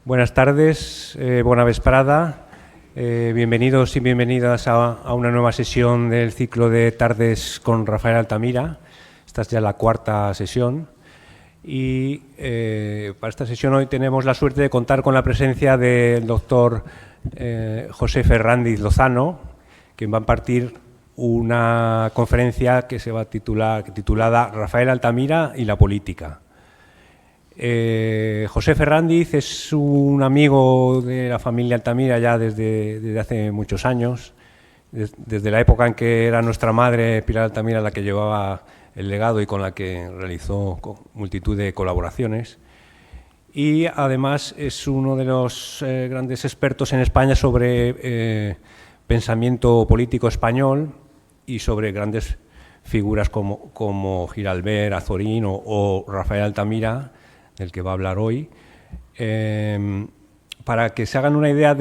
Buenas tardes, buena vesprada. Bienvenidos y bienvenidas a una nueva sesión del ciclo de tardes con Rafael Altamira. Esta es ya la cuarta sesión. Y para esta sesión hoy tenemos la suerte de contar con la presencia del doctor José Ferrandiz Lozano, quien va a impartir una conferencia que se va a titulada Rafael Altamira y la política. José Ferrandiz es un amigo de la familia Altamira ya desde hace muchos años, desde la época en que era nuestra madre Pilar Altamira la que llevaba el legado y con la que realizó multitud de colaboraciones. Y además es uno de los grandes expertos en España sobre pensamiento político español y sobre grandes figuras como Giralbert, Azorín o Rafael Altamira, del que va a hablar hoy. Para que se hagan una idea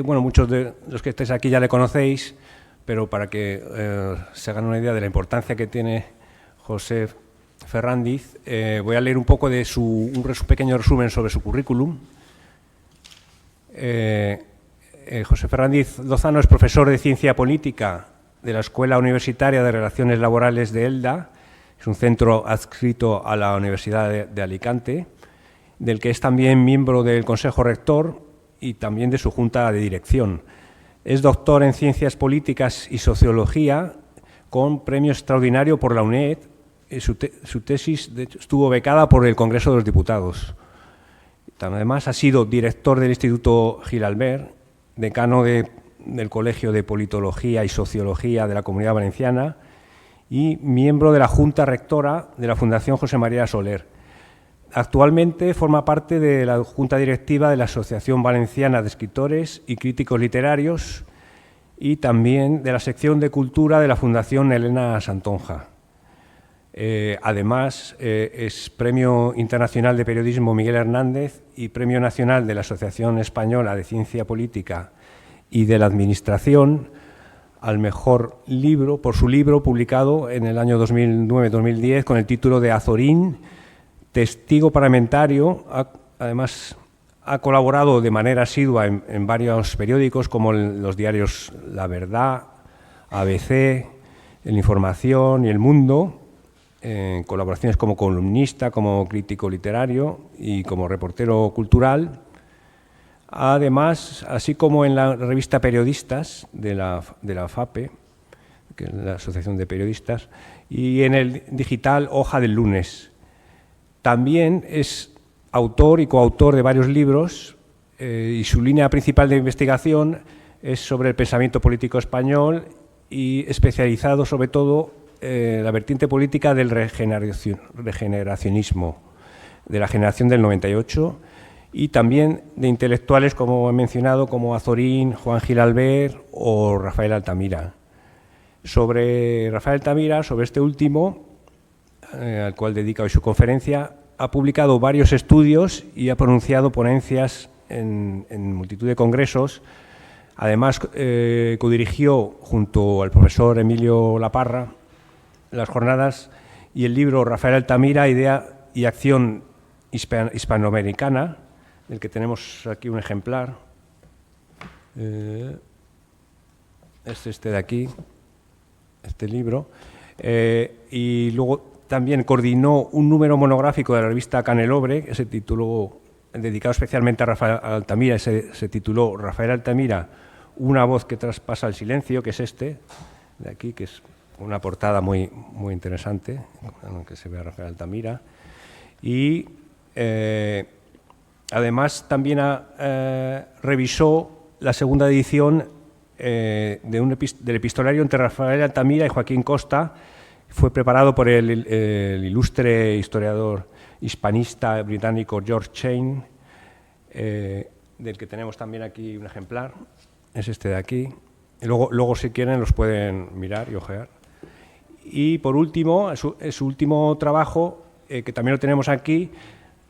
bueno, muchos de los que estáis aquí ya le conocéis, pero para que se hagan una idea de la importancia que tiene José Ferrandiz, voy a leer un poco de un pequeño resumen sobre su currículum. José Ferrandiz Lozano es profesor de Ciencia Política de la Escuela Universitaria de Relaciones Laborales de Elda. Es un centro adscrito a la Universidad de Alicante, del que es también miembro del Consejo Rector y también de su Junta de Dirección. Es doctor en Ciencias Políticas y Sociología con premio extraordinario por la UNED. Su tesis estuvo becada por el Congreso de los Diputados. Además, ha sido director del Instituto Giralbert, decano del Colegio de Politología y Sociología de la Comunidad Valenciana y miembro de la Junta Rectora de la Fundación José María Soler. Actualmente forma parte de la Junta Directiva de la Asociación Valenciana de Escritores y Críticos Literarios y también de la sección de Cultura de la Fundación Elena Santonja. Además, es Premio Internacional de Periodismo Miguel Hernández y Premio Nacional de la Asociación Española de Ciencia Política y de la Administración al mejor libro, por su libro publicado en el año 2009-2010 con el título de Azorín, testigo parlamentario. Además, ha colaborado de manera asidua en varios periódicos como los diarios La Verdad, ABC, El Información y El Mundo, en colaboraciones como columnista, como crítico literario y como reportero cultural. Además, así como en la revista Periodistas de la FAPE, que es la Asociación de Periodistas, y en el digital Hoja del Lunes. También es autor y coautor de varios libros y su línea principal de investigación es sobre el pensamiento político español y especializado sobre todo la vertiente política del regeneracionismo, de la generación del 98, y también de intelectuales, como he mencionado, como Azorín, Juan Giralbert o Rafael Altamira. Sobre Rafael Altamira, sobre este último, al cual dedica hoy su conferencia, ha publicado varios estudios y ha pronunciado ponencias en multitud de congresos. Además, codirigió junto al profesor Emilio Laparra las jornadas y el libro Rafael Altamira, Idea y Acción Hispanoamericana, del que tenemos aquí un ejemplar. Es este de aquí, este libro. Y luego también coordinó un número monográfico de la revista Canelobre, que se tituló, dedicado especialmente a Rafael Altamira, se tituló Rafael Altamira, una voz que traspasa el silencio, que es este, de aquí, que es una portada muy interesante, en la que se ve a Rafael Altamira. Y además también revisó la segunda edición del epistolario entre Rafael Altamira y Joaquín Costa. Fue preparado por el ilustre historiador hispanista británico George Chain, del que tenemos también aquí un ejemplar. Es este de aquí. Luego si quieren, los pueden mirar y ojear. Y por último, su último trabajo, que también lo tenemos aquí,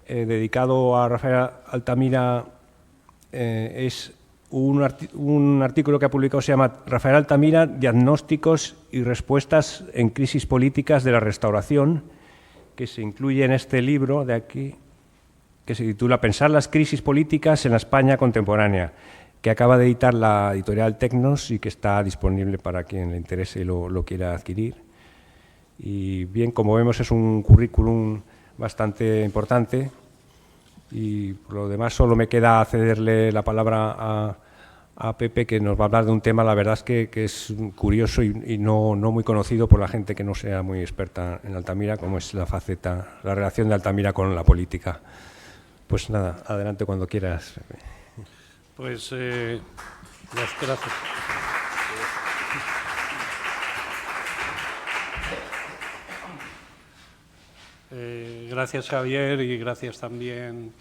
dedicado a Rafael Altamira, es un artículo que ha publicado, se llama Rafael Altamira, diagnósticos y respuestas en crisis políticas de la Restauración, que se incluye en este libro de aquí, que se titula Pensar las crisis políticas en la España contemporánea, que acaba de editar la editorial Tecnos y que está disponible para quien le interese y lo quiera adquirir. Y bien, como vemos, es un currículum bastante importante y por lo demás solo me queda cederle la palabra a Pepe, que nos va a hablar de un tema, la verdad es que es curioso y no muy conocido por la gente que no sea muy experta en Altamira, como es la relación de Altamira con la política. Pues nada, adelante cuando quieras. Pues gracias. Gracias, Javier, y gracias también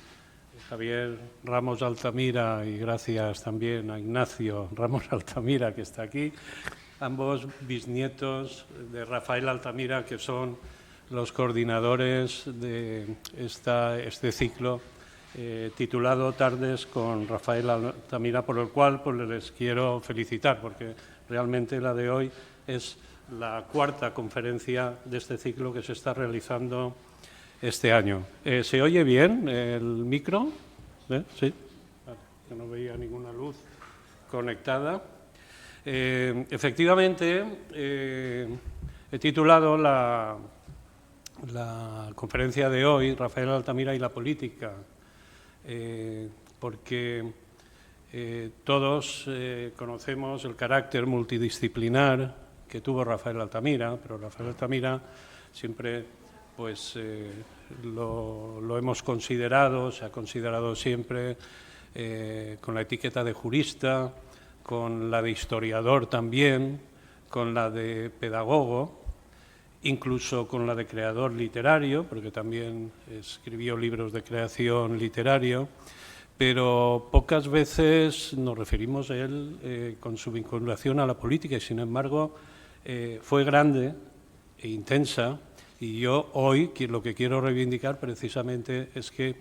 Javier Ramos Altamira, y gracias también a Ignacio Ramos Altamira, que está aquí, ambos bisnietos de Rafael Altamira, que son los coordinadores de este ciclo titulado Tardes con Rafael Altamira, por el cual pues, les quiero felicitar, porque realmente la de hoy es la cuarta conferencia de este ciclo que se está realizando este año. ¿Se oye bien el micro? Sí. Vale. Yo no veía ninguna luz conectada. Efectivamente, he titulado la conferencia de hoy, Rafael Altamira y la política, porque todos conocemos el carácter multidisciplinar que tuvo Rafael Altamira, pero Rafael Altamira siempre pues, lo hemos considerado, se ha considerado siempre con la etiqueta de jurista, con la de historiador también, con la de pedagogo, incluso con la de creador literario, porque también escribió libros de creación literario, pero pocas veces nos referimos a él con su vinculación a la política y, sin embargo, fue grande e intensa, y yo hoy lo que quiero reivindicar precisamente es que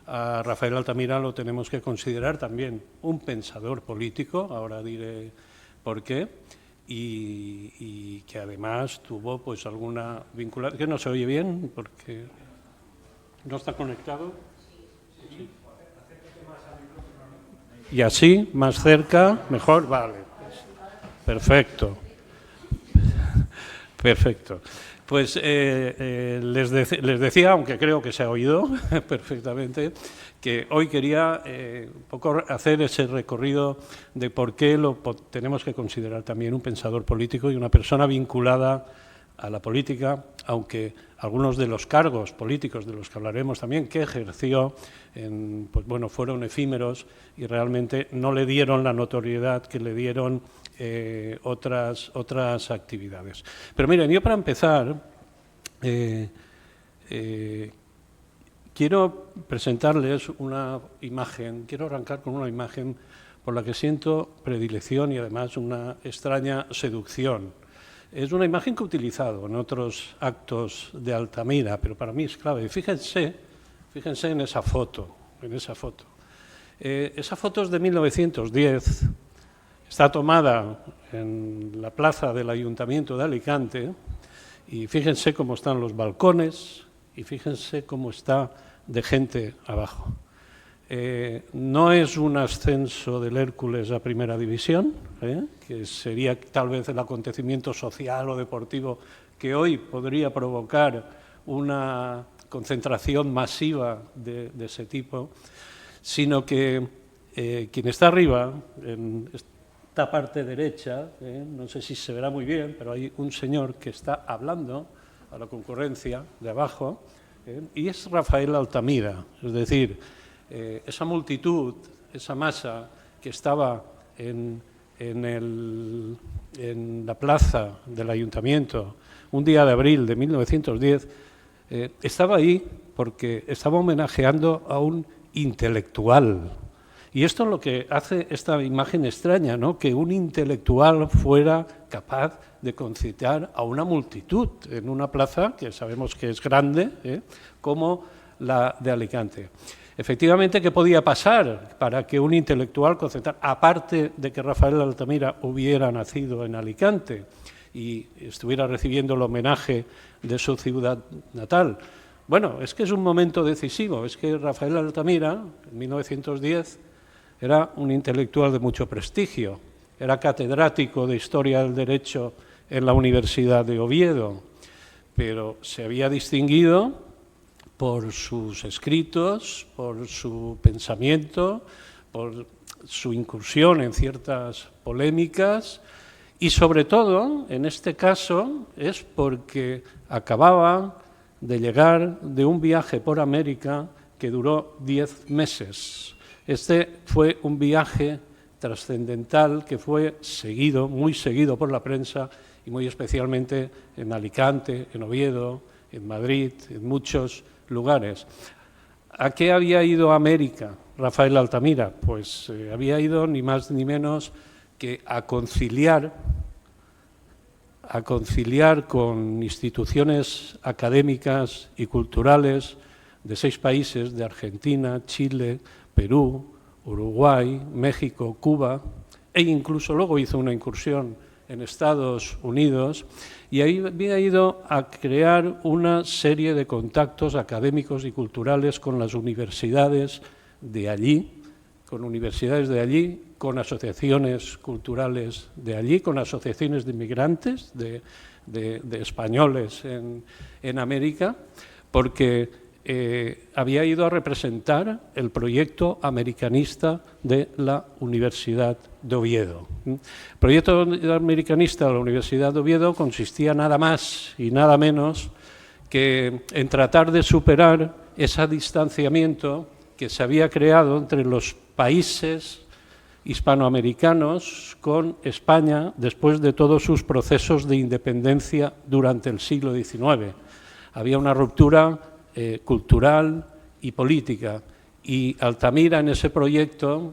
a Rafael Altamira lo tenemos que considerar también un pensador político, ahora diré por qué, y que además tuvo pues alguna vinculación. ¿Que no se oye bien? Porque no está conectado. Sí. Y así, más cerca, mejor, vale. Perfecto. Perfecto. Pues les decía, aunque creo que se ha oído perfectamente, que hoy quería un poco hacer ese recorrido de por qué lo tenemos que considerar también un pensador político y una persona vinculada a la política, aunque algunos de los cargos políticos de los que hablaremos también que ejerció pues bueno, fueron efímeros y realmente no le dieron la notoriedad que le dieron otras actividades. Pero miren, yo para empezar quiero presentarles una imagen, quiero arrancar con una imagen por la que siento predilección y además una extraña seducción. Es una imagen que he utilizado en otros actos de Altamira, pero para mí es clave. Fíjense en esa foto, Esa foto es de 1910, está tomada en la plaza del Ayuntamiento de Alicante y fíjense cómo están los balcones y fíjense cómo está de gente abajo. No es un ascenso del Hércules a Primera División, que sería tal vez el acontecimiento social o deportivo que hoy podría provocar una concentración masiva de ese tipo, sino que quien está arriba, en esta parte derecha, no sé si se verá muy bien, pero hay un señor que está hablando a la concurrencia de abajo, y es Rafael Altamira, es decir, esa multitud, esa masa que estaba en la plaza del Ayuntamiento un día de abril de 1910, estaba ahí porque estaba homenajeando a un intelectual. Y esto es lo que hace esta imagen extraña, ¿no? Que un intelectual fuera capaz de concitar a una multitud en una plaza que sabemos que es grande, como la de Alicante. Efectivamente, ¿qué podía pasar para que un intelectual concitara, aparte de que Rafael Altamira hubiera nacido en Alicante y estuviera recibiendo el homenaje de su ciudad natal? Bueno, es que es un momento decisivo, es que Rafael Altamira, en 1910, era un intelectual de mucho prestigio, era catedrático de Historia del Derecho en la Universidad de Oviedo, pero se había distinguido por sus escritos, por su pensamiento, por su incursión en ciertas polémicas y, sobre todo, en este caso, es porque acababa de llegar de un viaje por América que duró 10 meses. Este fue un viaje trascendental que fue seguido, muy seguido por la prensa y muy especialmente en Alicante, en Oviedo, en Madrid, en muchos lugares. ¿A qué había ido a América Rafael Altamira? Pues había ido ni más ni menos que a conciliar con instituciones académicas y culturales de 6 países, de Argentina, Chile, Perú, Uruguay, México, Cuba, e incluso luego hizo una incursión en Estados Unidos, y ahí había ido a crear una serie de contactos académicos y culturales con las universidades de allí, con asociaciones culturales de allí, con asociaciones de inmigrantes, de españoles en América, porque había ido a representar el proyecto americanista de la Universidad de Oviedo. El proyecto americanista de la Universidad de Oviedo consistía nada más y nada menos que en tratar de superar ese distanciamiento que se había creado entre los países hispanoamericanos con España después de todos sus procesos de independencia durante el siglo XIX. Había una ruptura cultural y política, y Altamira en ese proyecto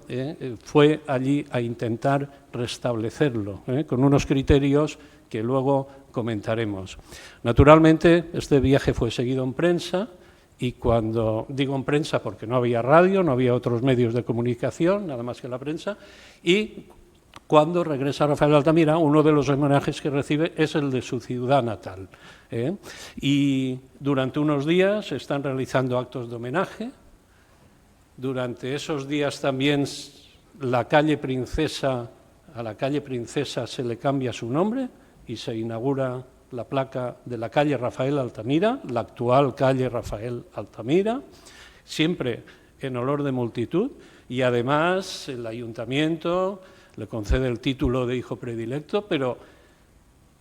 fue allí a intentar restablecerlo, con unos criterios que luego comentaremos. Naturalmente, este viaje fue seguido en prensa, y cuando digo en prensa porque no había radio, no había otros medios de comunicación, nada más que la prensa, y cuando regresa Rafael Altamira, uno de los homenajes que recibe es el de su ciudad natal. Y durante unos días se están realizando actos de homenaje. Durante esos días también a la calle Princesa se le cambia su nombre y se inaugura la placa de la calle Rafael Altamira, la actual calle Rafael Altamira, siempre en olor de multitud, y además el ayuntamiento le concede el título de hijo predilecto, pero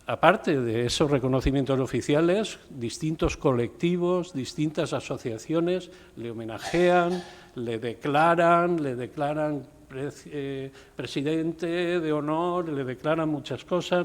aparte de esos reconocimientos oficiales, distintos colectivos, distintas asociaciones le homenajean, le declaran presidente de honor, le declaran muchas cosas.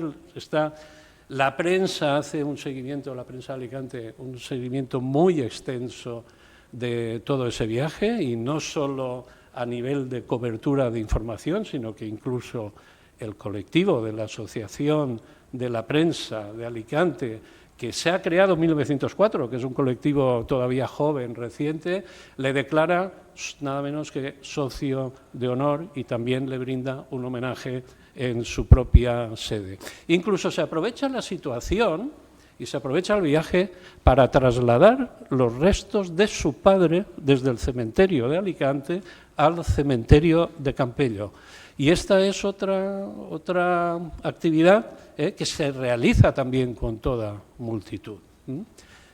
La prensa hace un seguimiento, la prensa de Alicante, un seguimiento muy extenso de todo ese viaje, y no solo a nivel de cobertura de información, sino que incluso el colectivo de la Asociación de la Prensa de Alicante, que se ha creado en 1904, que es un colectivo todavía joven, reciente, le declara nada menos que socio de honor y también le brinda un homenaje en su propia sede. Incluso se aprovecha la situación y se aprovecha el viaje para trasladar los restos de su padre desde el cementerio de Alicante al cementerio de Campello. Y esta es otra actividad que se realiza también con toda multitud.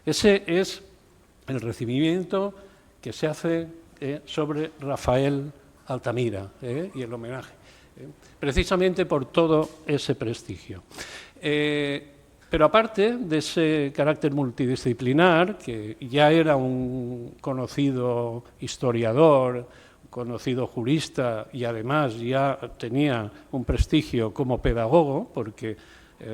Ese es el recibimiento que se hace sobre Rafael Altamira y el homenaje, precisamente por todo ese prestigio. Pero aparte de ese carácter multidisciplinar, que ya era un conocido historiador, conocido jurista, y además ya tenía un prestigio como pedagogo, porque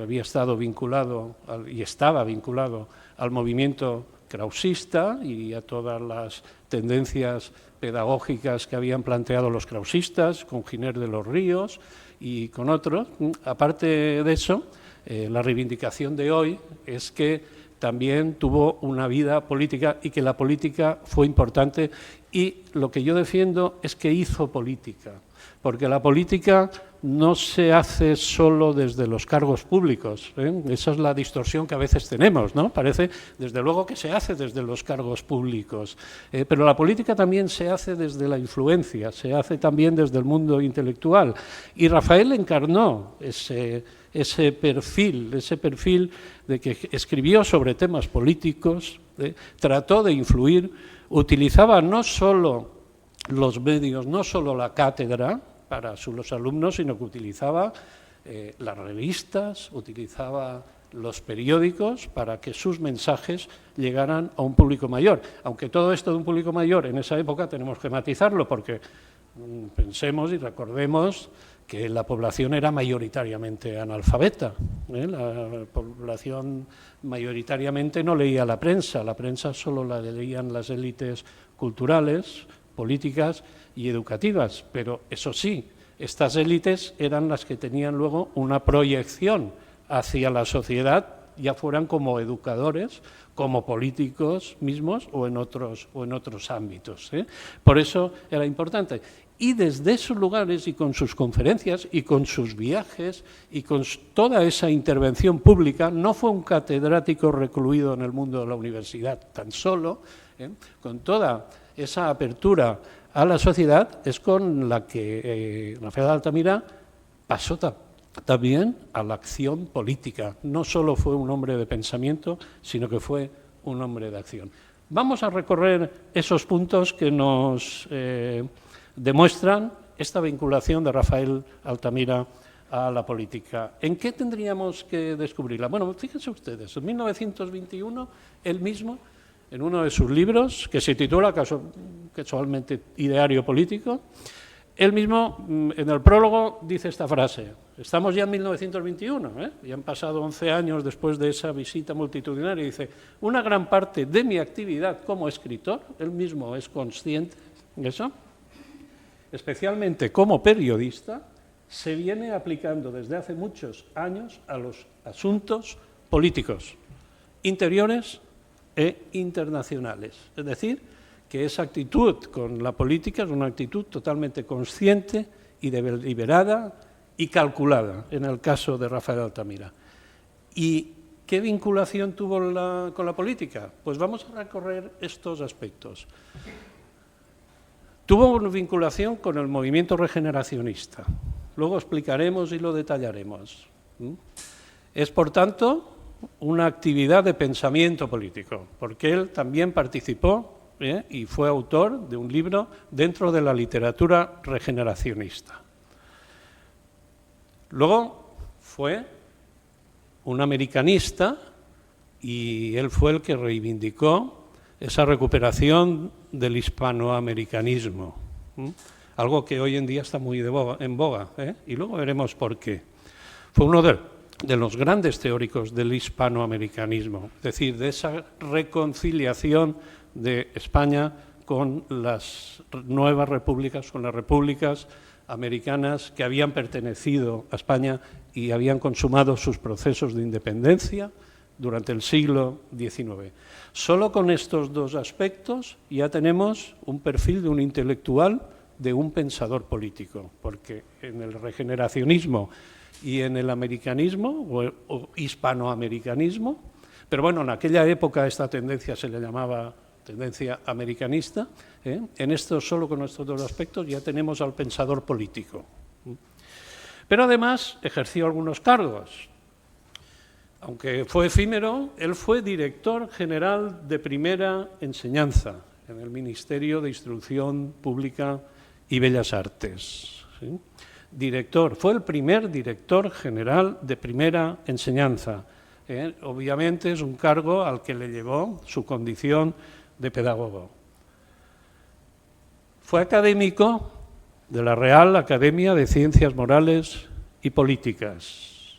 había estado vinculado y estaba vinculado al movimiento krausista y a todas las tendencias pedagógicas que habían planteado los krausistas, con Giner de los Ríos y con otros. Aparte de eso, la reivindicación de hoy es que también tuvo una vida política y que la política fue importante, y lo que yo defiendo es que hizo política. porque la política no se hace solo desde los cargos públicos, ¿eh? Esa es la distorsión que a veces tenemos, ¿no? Parece, desde luego, que se hace desde los cargos públicos, pero la política también se hace desde la influencia, se hace también desde el mundo intelectual. Y Rafael encarnó ese perfil de que escribió sobre temas políticos, trató de influir, utilizaba no solo los medios, no solo la cátedra para los alumnos, sino que utilizaba las revistas, utilizaba los periódicos para que sus mensajes llegaran a un público mayor. Aunque todo esto de un público mayor en esa época tenemos que matizarlo, porque pensemos y recordemos que la población era mayoritariamente analfabeta, ¿eh? La población mayoritariamente no leía la prensa solo la leían las élites culturales, políticas y educativas, pero eso sí, estas élites eran las que tenían luego una proyección hacia la sociedad, ya fueran como educadores, como políticos mismos o en otros ámbitos, ¿eh? Por eso era importante. Y desde esos lugares y con sus conferencias y con sus viajes y con toda esa intervención pública, no fue un catedrático recluido en el mundo de la universidad tan solo, con toda esa apertura a la sociedad, es con la que Rafael Altamira pasó también a la acción política. No solo fue un hombre de pensamiento, sino que fue un hombre de acción. Vamos a recorrer esos puntos que nos demuestran esta vinculación de Rafael Altamira a la política. ¿En qué tendríamos que descubrirla? Bueno, fíjense ustedes, en 1921, él mismo, en uno de sus libros, que se titula casualmente Ideario Político, él mismo, en el prólogo, dice esta frase: estamos ya en 1921, ya han pasado 11 años después de esa visita multitudinaria, y dice, una gran parte de mi actividad como escritor, él mismo es consciente de eso, especialmente como periodista, se viene aplicando desde hace muchos años a los asuntos políticos, interiores e internacionales. Es decir, que esa actitud con la política es una actitud totalmente consciente y deliberada y calculada, en el caso de Rafael Altamira. ¿Y qué vinculación tuvo con la política? Pues vamos a recorrer estos aspectos. Tuvo una vinculación con el movimiento regeneracionista. Luego explicaremos y lo detallaremos. Es, por tanto, una actividad de pensamiento político, porque él también participó y fue autor de un libro dentro de la literatura regeneracionista. Luego fue un americanista y él fue el que reivindicó esa recuperación del hispanoamericanismo, algo que hoy en día está muy en boga, y luego veremos por qué. Fue uno de los grandes teóricos del hispanoamericanismo, es decir, de esa reconciliación de España con las nuevas repúblicas, con las repúblicas americanas que habían pertenecido a España y habían consumado sus procesos de independencia durante el siglo XIX. Solo con estos dos aspectos ya tenemos un perfil de un intelectual, de un pensador político, porque en el regeneracionismo y en el americanismo o hispanoamericanismo, pero bueno, en aquella época esta tendencia se le llamaba tendencia americanista, en esto, solo con estos dos aspectos, ya tenemos al pensador político. Pero además ejerció algunos cargos. Aunque fue efímero, él fue director general de primera enseñanza en el Ministerio de Instrucción Pública y Bellas Artes. ¿Sí? Fue el primer director general de primera enseñanza. Obviamente es un cargo al que le llevó su condición de pedagogo. Fue académico de la Real Academia de Ciencias Morales y Políticas.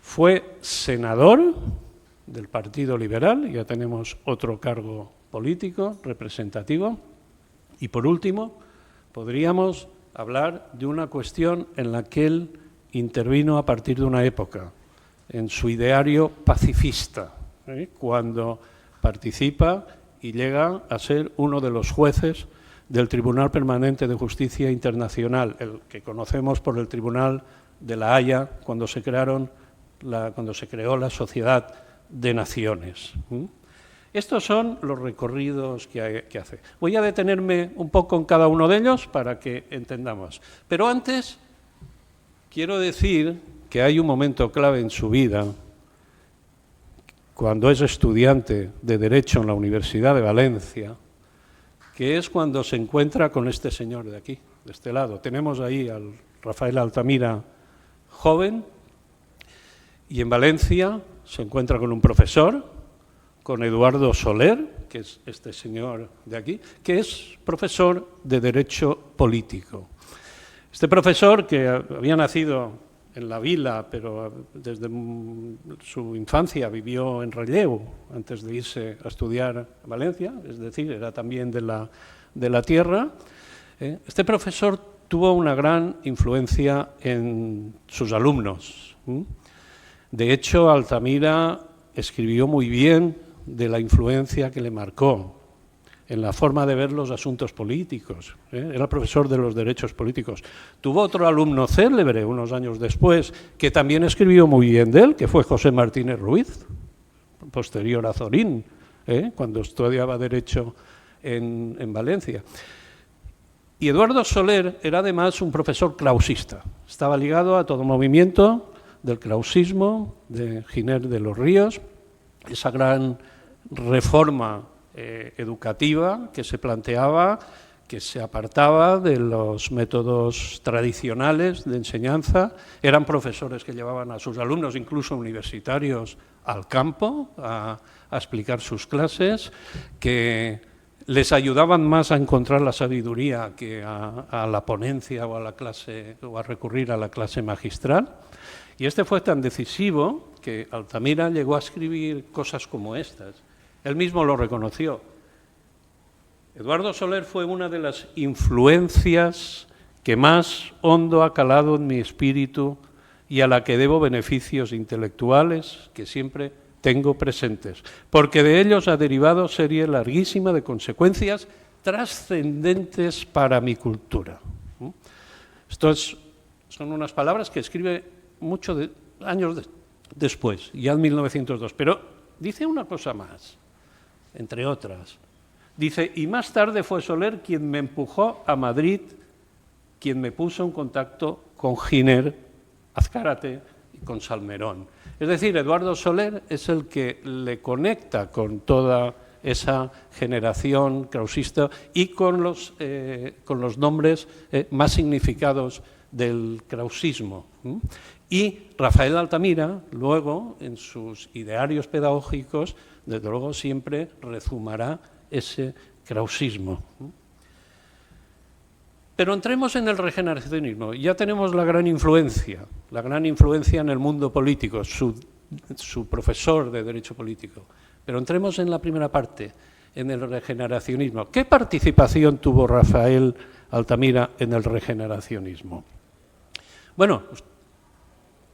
Fue senador del Partido Liberal, ya tenemos otro cargo político representativo. Y por último, podríamos hablar de una cuestión en la que él intervino a partir de una época, en su ideario pacifista, cuando participa y llega a ser uno de los jueces del Tribunal Permanente de Justicia Internacional, el que conocemos por el Tribunal de la Haya cuando se creó la Sociedad de Naciones. Estos son los recorridos que hace. Voy a detenerme un poco en cada uno de ellos para que entendamos. Pero antes quiero decir que hay un momento clave en su vida, cuando es estudiante de Derecho en la Universidad de Valencia, que es cuando se encuentra con este señor de aquí, de este lado. Tenemos ahí al Rafael Altamira joven, y en Valencia se encuentra con un profesor, con Eduardo Soler, que es este señor de aquí, que es profesor de Derecho Político. Este profesor, que había nacido en la Vila, pero desde su infancia vivió en Relleu, antes de irse a estudiar a Valencia, es decir, era también de la tierra. Este profesor tuvo una gran influencia en sus alumnos. De hecho, Altamira escribió muy bien de la influencia que le marcó en la forma de ver los asuntos políticos. Era profesor de los derechos políticos. Tuvo otro alumno célebre unos años después, que también escribió muy bien de él, que fue José Martínez Ruiz, posterior a Zorín, cuando estudiaba Derecho en Valencia. Y Eduardo Soler era además un profesor clausista. Estaba ligado a todo movimiento del clausismo, de Giner de los Ríos, esa gran reforma educativa que se planteaba, que se apartaba de los métodos tradicionales de enseñanza. Eran profesores que llevaban a sus alumnos, incluso universitarios, al campo a explicar sus clases, que les ayudaban más a encontrar la sabiduría que a la ponencia o a la clase, o a recurrir a la clase magistral. Y este fue tan decisivo que Altamira llegó a escribir cosas como estas. Él mismo lo reconoció. Eduardo Soler fue una de las influencias que más hondo ha calado en mi espíritu y a la que debo beneficios intelectuales que siempre tengo presentes, porque de ellos ha derivado serie larguísima de consecuencias trascendentes para mi cultura. Estas son unas palabras que escribe muchos años después, ya en 1902, pero dice una cosa más, entre otras. Dice, y más tarde fue Soler quien me empujó a Madrid, quien me puso en contacto con Giner, Azcárate y con Salmerón. Es decir, Eduardo Soler es el que le conecta con toda esa generación krausista y con los nombres más significados del krausismo. Y Rafael Altamira, luego, en sus idearios pedagógicos, desde luego siempre rezumará ese krausismo. Pero entremos en el regeneracionismo. Ya tenemos la gran influencia en el mundo político, su profesor de Derecho Político. Pero entremos en la primera parte, en el regeneracionismo. ¿Qué participación tuvo Rafael Altamira en el regeneracionismo? Bueno,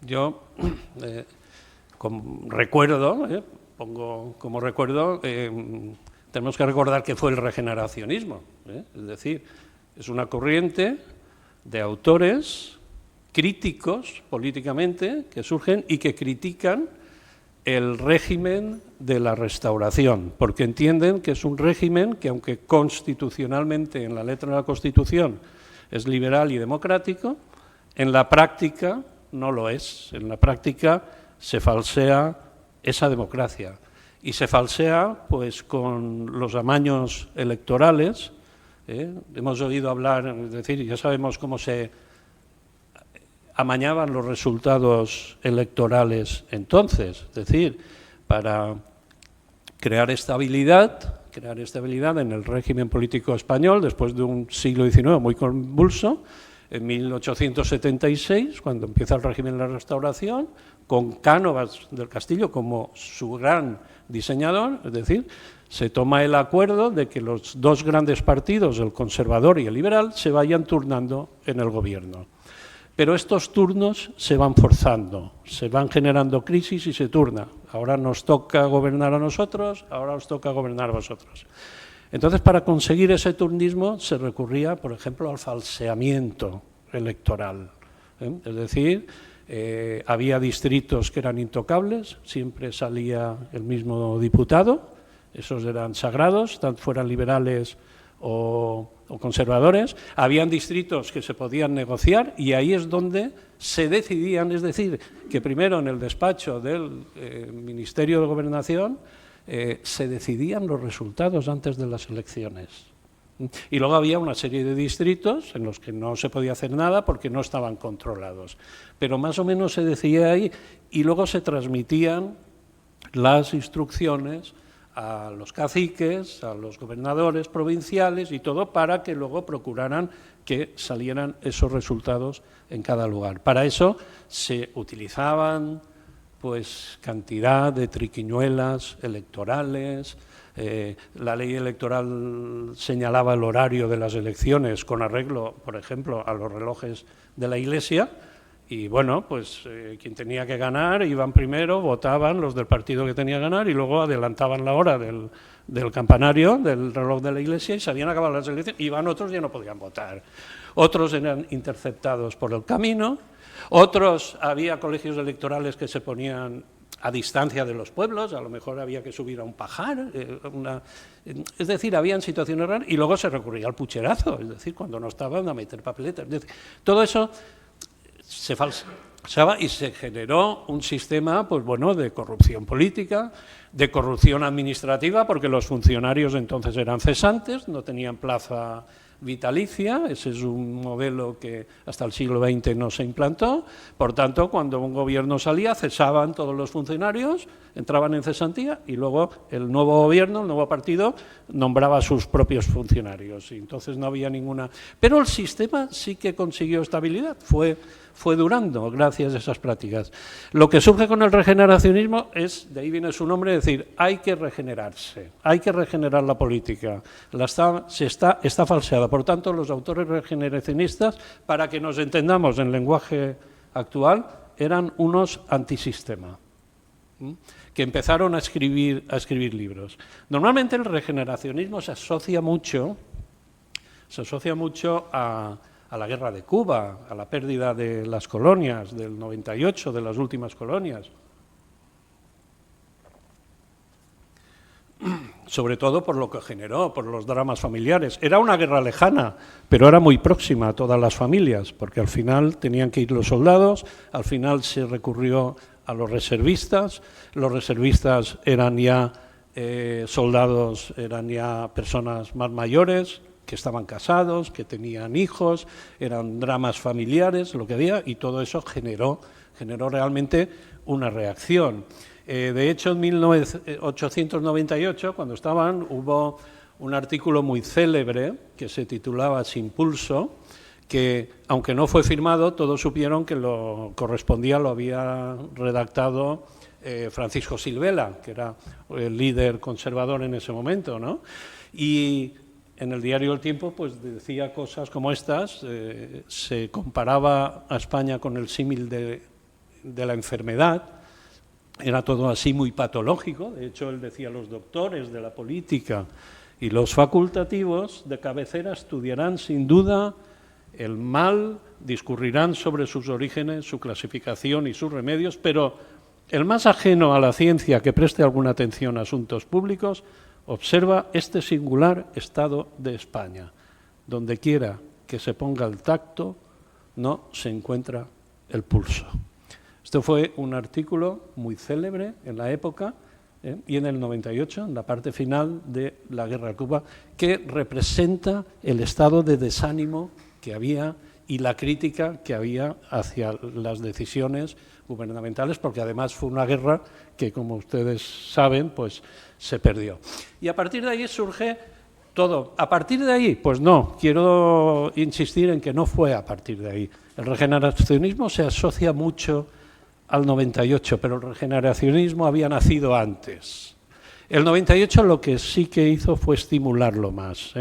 yo pongo como recuerdo, tenemos que recordar que fue el regeneracionismo, es decir, es una corriente de autores críticos políticamente que surgen y que critican el régimen de la Restauración, porque entienden que es un régimen que, aunque constitucionalmente en la letra de la Constitución es liberal y democrático, en la práctica no lo es. En la práctica se falsea esa democracia y se falsea pues con los amaños electorales. Hemos oído hablar, es decir, ya sabemos cómo se amañaban los resultados electorales entonces, es decir, para crear estabilidad en el régimen político español después de un siglo XIX muy convulso. En 1876, cuando empieza el régimen de la Restauración, con Cánovas del Castillo como su gran diseñador, es decir, se toma el acuerdo de que los dos grandes partidos, el conservador y el liberal, se vayan turnando en el gobierno. Pero estos turnos se van forzando, se van generando crisis y se turna. Ahora nos toca gobernar a nosotros, ahora os toca gobernar a vosotros. Entonces, para conseguir ese turnismo se recurría, por ejemplo, al falseamiento electoral. Es decir, había distritos que eran intocables, siempre salía el mismo diputado, esos eran sagrados, tanto fueran liberales o conservadores. Habían distritos que se podían negociar y ahí es donde se decidían, es decir, que primero en el despacho del Ministerio de Gobernación se decidían los resultados antes de las elecciones. Y luego había una serie de distritos en los que no se podía hacer nada porque no estaban controlados. Pero más o menos se decía ahí y luego se transmitían las instrucciones a los caciques, a los gobernadores provinciales y todo para que luego procuraran que salieran esos resultados en cada lugar. Para eso se utilizaban pues cantidad de triquiñuelas electorales. La ley electoral señalaba el horario de las elecciones con arreglo, por ejemplo, a los relojes de la Iglesia y, bueno, pues quien tenía que ganar iban primero, votaban los del partido que tenía que ganar y luego adelantaban la hora del campanario, del reloj de la Iglesia y se habían acabado las elecciones, iban otros y ya no podían votar. Otros eran interceptados por el camino, otros había colegios electorales que se ponían a distancia de los pueblos, a lo mejor había que subir a un pajar, es decir, habían situaciones raras y luego se recurría al pucherazo, es decir, cuando no estaban a meter papeletas. Es decir, todo eso se falseaba y se generó un sistema, pues bueno, de corrupción política, de corrupción administrativa, porque los funcionarios entonces eran cesantes, no tenían plaza vitalicia, ese es un modelo que hasta el siglo XX no se implantó, por tanto, cuando un gobierno salía, cesaban todos los funcionarios, entraban en cesantía y luego el nuevo gobierno, el nuevo partido, nombraba a sus propios funcionarios y entonces no había ninguna... Pero el sistema sí que consiguió estabilidad, fue durando gracias a esas prácticas. Lo que surge con el regeneracionismo es, de ahí viene su nombre, es decir, hay que regenerarse, hay que regenerar la política, está falseada. Por tanto, los autores regeneracionistas, para que nos entendamos en lenguaje actual, eran unos antisistema, que empezaron a escribir libros. Normalmente el regeneracionismo se asocia mucho a la guerra de Cuba, a la pérdida de las colonias, del 98, de las últimas colonias. Sobre todo por lo que generó, por los dramas familiares. Era una guerra lejana, pero era muy próxima a todas las familias, porque al final tenían que ir los soldados, al final se recurrió a los reservistas eran ya soldados, eran ya personas más mayores, que estaban casados, que tenían hijos, eran dramas familiares, lo que había, y todo eso generó realmente una reacción. De hecho, en 1898, cuando hubo un artículo muy célebre que se titulaba Sin pulso, que, aunque no fue firmado, todos supieron que lo había redactado Francisco Silvela, que era el líder conservador en ese momento, ¿no? Y en el diario El Tiempo pues decía cosas como estas, se comparaba a España con el símil de la enfermedad, era todo así muy patológico. De hecho él decía: los doctores de la política y los facultativos de cabecera estudiarán sin duda el mal, discurrirán sobre sus orígenes, su clasificación y sus remedios, pero el más ajeno a la ciencia que preste alguna atención a asuntos públicos observa este singular estado de España. Donde quiera que se ponga el tacto, no se encuentra el pulso. Esto fue un artículo muy célebre en la época, y en el 98, en la parte final de la Guerra de Cuba, que representa el estado de desánimo que había y la crítica que había hacia las decisiones gubernamentales, porque además fue una guerra que, como ustedes saben, pues se perdió. Y a partir de ahí surge todo. ¿A partir de ahí? Pues no, quiero insistir en que no fue a partir de ahí. El regeneracionismo se asocia mucho al 98, pero el regeneracionismo había nacido antes. El 98 lo que sí que hizo fue estimularlo más.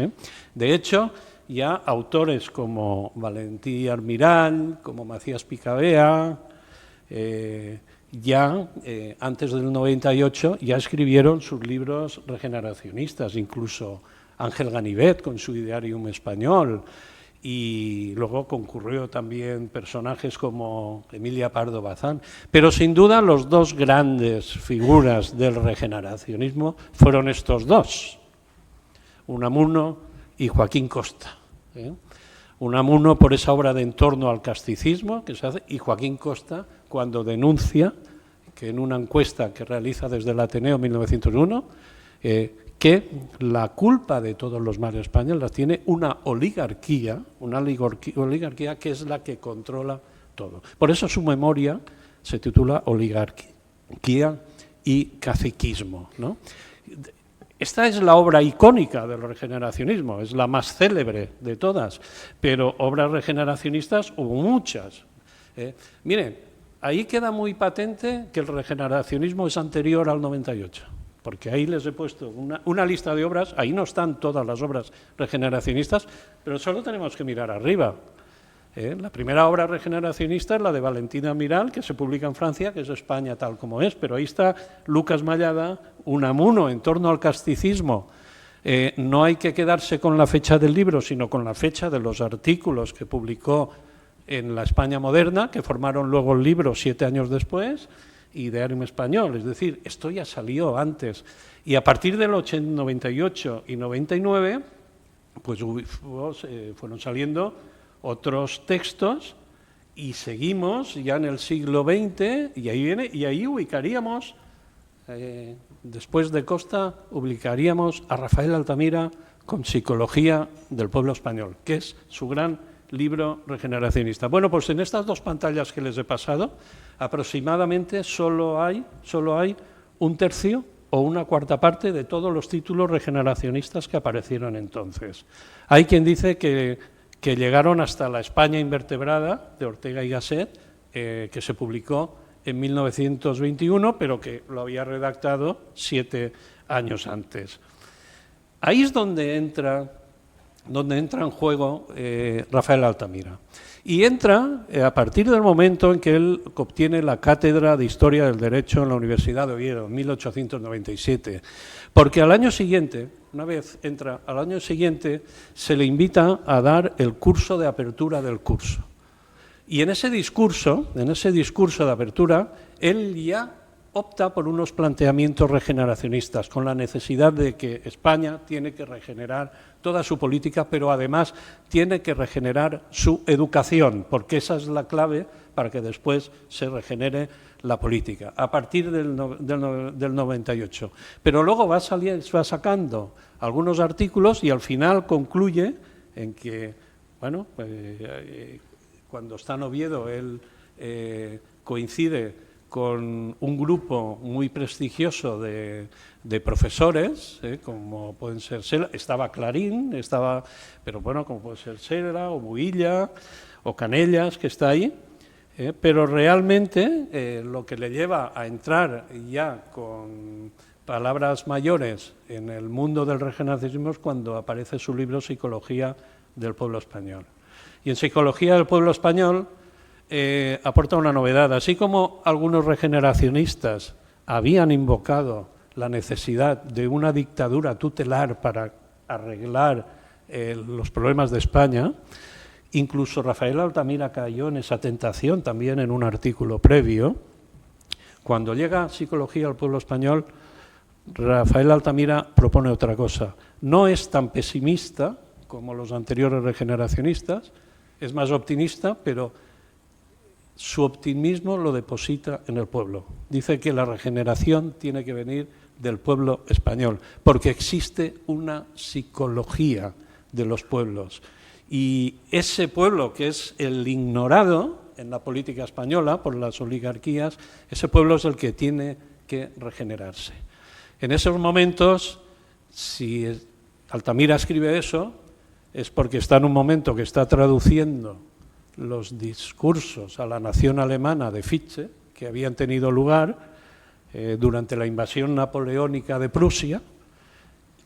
De hecho, ya autores como Valentí Almirall, como Macías Picabea, antes del 98 ya escribieron sus libros regeneracionistas, incluso Ángel Ganivet con su Idearium español, y luego concurrió también personajes como Emilia Pardo Bazán. Pero sin duda los dos grandes figuras del regeneracionismo fueron estos dos, Unamuno y Joaquín Costa. Unamuno por esa obra de En torno al casticismo que se hace, y Joaquín Costa cuando denuncia que en una encuesta que realiza desde el Ateneo en 1901, que la culpa de todos los males de España la tiene una oligarquía que es la que controla todo. Por eso su memoria se titula Oligarquía y caciquismo, ¿no? Esta es la obra icónica del regeneracionismo, es la más célebre de todas, pero obras regeneracionistas hubo muchas. Miren, ahí queda muy patente que el regeneracionismo es anterior al 98. Porque ahí les he puesto una lista de obras, ahí no están todas las obras regeneracionistas, pero solo tenemos que mirar arriba. La primera obra regeneracionista es la de Valentina Miral, que se publica en Francia, que es España tal como es, pero ahí está Lucas Mallada, Unamuno, En torno al casticismo. No hay que quedarse con la fecha del libro, sino con la fecha de los artículos que publicó en la España moderna, que formaron luego el libro 7 años después, Idearium español, es decir, esto ya salió antes. Y a partir del 98 y 99, pues fueron saliendo otros textos y seguimos ya en el siglo XX y ahí ubicaríamos, después de Costa, ubicaríamos a Rafael Altamira con Psicología del pueblo español, que es su gran libro regeneracionista. Bueno, pues en estas dos pantallas que les he pasado, aproximadamente solo hay un tercio o una cuarta parte de todos los títulos regeneracionistas que aparecieron entonces. Hay quien dice que llegaron hasta la España invertebrada de Ortega y Gasset, que se publicó en 1921, pero que lo había redactado 7 años antes. Ahí es donde entra en juego Rafael Altamira. Y entra a partir del momento en que él obtiene la cátedra de Historia del Derecho en la Universidad de Oviedo, en 1897. Porque al año siguiente, una vez entra, al año siguiente se le invita a dar el curso de apertura del curso. Y en ese discurso de apertura, él ya opta por unos planteamientos regeneracionistas, con la necesidad de que España tiene que regenerar toda su política, pero además tiene que regenerar su educación, porque esa es la clave para que después se regenere la política, a partir del 98. Pero luego va sacando algunos artículos y al final concluye en que, bueno, cuando está en Oviedo, él coincide con un grupo muy prestigioso de profesores, como pueden ser, estaba Clarín, pero bueno, como puede ser Sela o Builla o Canellas, que está ahí, pero realmente lo que le lleva a entrar ya con palabras mayores en el mundo del regeneracionismo es cuando aparece su libro Psicología del pueblo español. Y en Psicología del pueblo español aporta una novedad. Así como algunos regeneracionistas habían invocado la necesidad de una dictadura tutelar para arreglar los problemas de España, incluso Rafael Altamira cayó en esa tentación también en un artículo previo. Cuando llega Psicología al pueblo español, Rafael Altamira propone otra cosa. No es tan pesimista como los anteriores regeneracionistas, es más optimista, pero su optimismo lo deposita en el pueblo. Dice que la regeneración tiene que venir del pueblo español, porque existe una psicología de los pueblos. Y ese pueblo, que es el ignorado en la política española por las oligarquías, ese pueblo es el que tiene que regenerarse. En esos momentos, si Altamira escribe eso, es porque está en un momento que está traduciendo los discursos a la nación alemana de Fichte, que habían tenido lugar durante la invasión napoleónica de Prusia,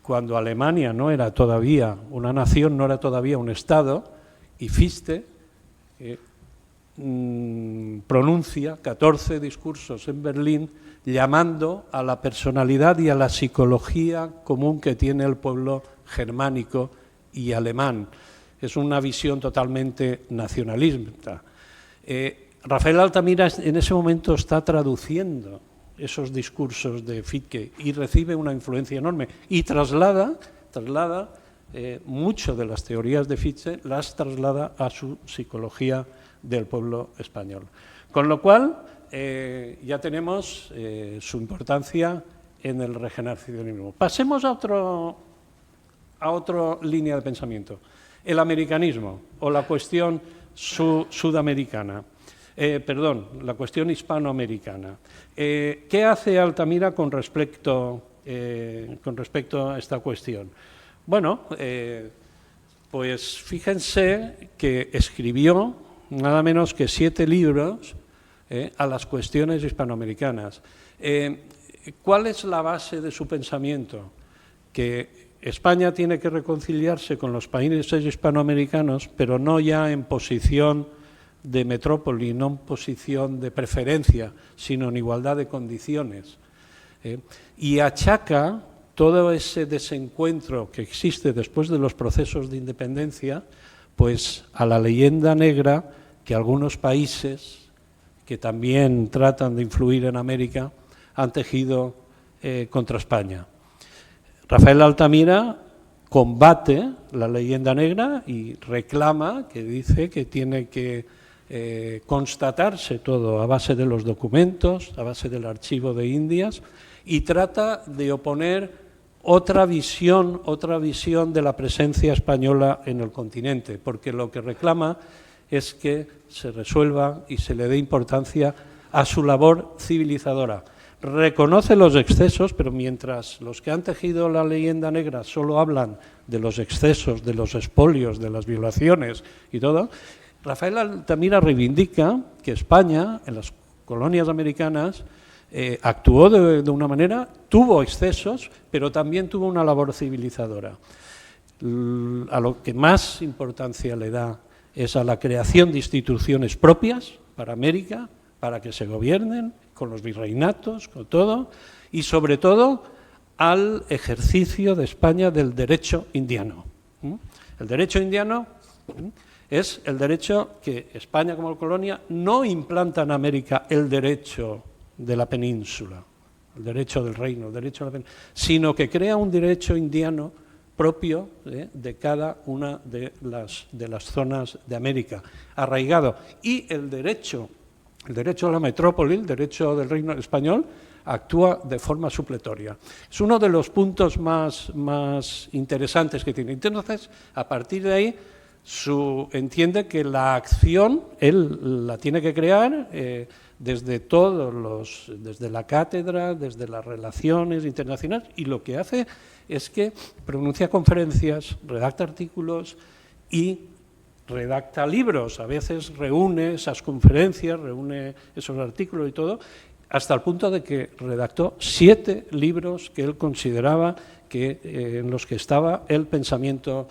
cuando Alemania no era todavía una nación, no era todavía un Estado, y Fichte pronuncia 14 discursos en Berlín llamando a la personalidad y a la psicología común que tiene el pueblo germánico y alemán. Es una visión totalmente nacionalista. Rafael Altamira en ese momento está traduciendo esos discursos de Fichte y recibe una influencia enorme y traslada mucho de las teorías de Fichte, las traslada a su psicología del pueblo español. Con lo cual, ya tenemos su importancia en el regeneracionismo. Pasemos a otra línea de pensamiento, el americanismo o la cuestión sudamericana. La cuestión hispanoamericana. ¿Qué hace Altamira con respecto a esta cuestión? Bueno, pues fíjense que escribió nada menos que 7 libros a las cuestiones hispanoamericanas. ¿Cuál es la base de su pensamiento? Que España tiene que reconciliarse con los países hispanoamericanos, pero no ya en posición de metrópoli, no en posición de preferencia, sino en igualdad de condiciones. Y achaca todo ese desencuentro que existe después de los procesos de independencia, pues a la leyenda negra que algunos países que también tratan de influir en América han tejido contra España. Rafael Altamira combate la leyenda negra y reclama, que dice que tiene que constatarse todo a base de los documentos, a base del archivo de Indias, y trata de oponer otra visión de la presencia española en el continente, porque lo que reclama es que se resuelva y se le dé importancia a su labor civilizadora. Reconoce los excesos, pero mientras los que han tejido la leyenda negra solo hablan de los excesos, de los expolios, de las violaciones y todo, Rafael Altamira reivindica que España, en las colonias americanas, actuó de una manera, tuvo excesos, pero también tuvo una labor civilizadora. A lo que más importancia le da es a la creación de instituciones propias para América, para que se gobiernen, con los virreinatos, con todo, y sobre todo al ejercicio de España del derecho indiano. El derecho indiano es el derecho que España como colonia no implanta en América el derecho de la península, el derecho del reino, el derecho de la península, sino que crea un derecho indiano propio de cada una de las zonas de América, arraigado. Y el derecho de la metrópoli, el derecho del reino español, actúa de forma supletoria. Es uno de los puntos más interesantes que tiene. Entonces, a partir de ahí, entiende que la acción él la tiene que crear desde desde la cátedra, desde las relaciones internacionales, y lo que hace es que pronuncia conferencias, redacta artículos y redacta libros. A veces reúne esas conferencias, reúne esos artículos y todo, hasta el punto de que redactó 7 libros que él consideraba en los que estaba el pensamiento